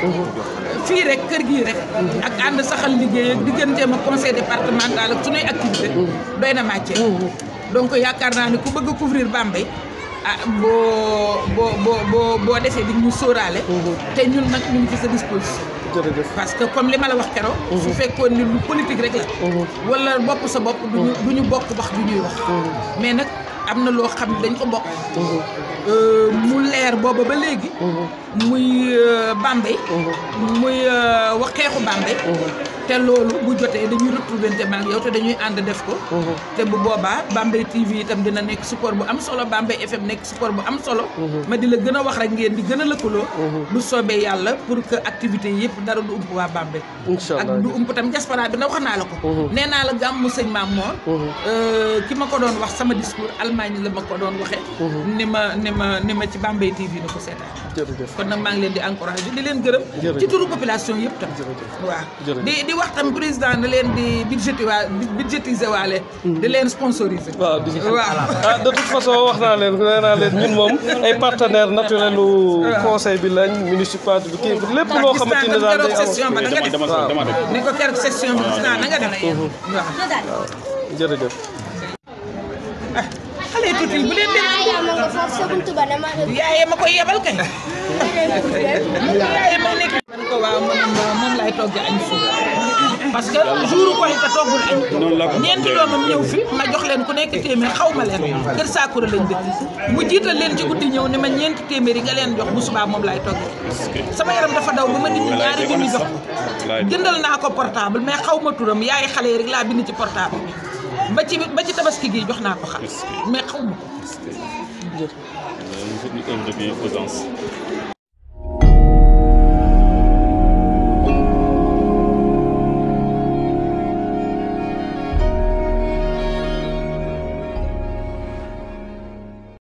fii rek kër gii rek ak ànd saxal liggéey ak digganteem ak conseil départemental ak sunuy activité doy na matière donc yaakaar naa ni ku bëgg a couvrir Bambey ah boo defee di ñu sóoraale te ñun nag ñu ngi ci sa disposition parce que comme li ma la wax keroog su fekkoon ni lu politique rek la wala bopp sa bopp du ñu bokk wax du ñuy wax mais nag am na loo xam ne dañ ko bokk mu leer booba ba léegi muy Bambey muy wax xeexu Bambey te loolu bu jotee dañuy retrouver maag yow te dañuy ànd def ko te bu boobaa Bambey TV itam dina nekk support bu am solo Bambey FM nekk support bu am solo ma di la gën a wax rek ngeen di gën a lëkkaloo bu soobee yàlla pour que activité yi yëpp dara du ump waa Bambey ak du ump tam diaspora bi na wax naa la ko nee naa la gàmmu sëñ Maam Mor ki ma ko doon wax sama discours Allemagne la ma ko doon waxee ni ma ci Bambey TV na ko seetaan kon nag maa ngi leen di encouragé di leen gërëm ci turu population yëpp tam waaw di wax tam président na leen di budgétiser waale di leen sponsoriser waaw de toute façon wax naa leen ñun moom ay partenaire naturel u conseil bi lañ municipal bi kii lépp loo xamante ne daal day session ba da nga def ni ko keroog session bi gis naa na nga def waaw jërëjëf xale yi tuuti bu leen dem yaaye ma koy yebal kay yaaye ma nekk ko waaw moom laay togg añ fii parce que jour koy te toggul añ ñeenti doomam ñëw fi ma jox leen ku nekk téeméer xaw ma leen kër Sakura lañ dëkk mu jiital leen ci guddi ñëw ne ma ñeenti téeméer yi nga leen jox bu subaa moom laay togg sama yaram dafa daw ba ma dindi ñaari junni jox ko jëndal naa ko portable mais xaw ma turam yaay xale yi rek laa bind ci portable ba ci tabaski gi jox naa ko xam mais xaw ma ko une œuvre de bienfaisance.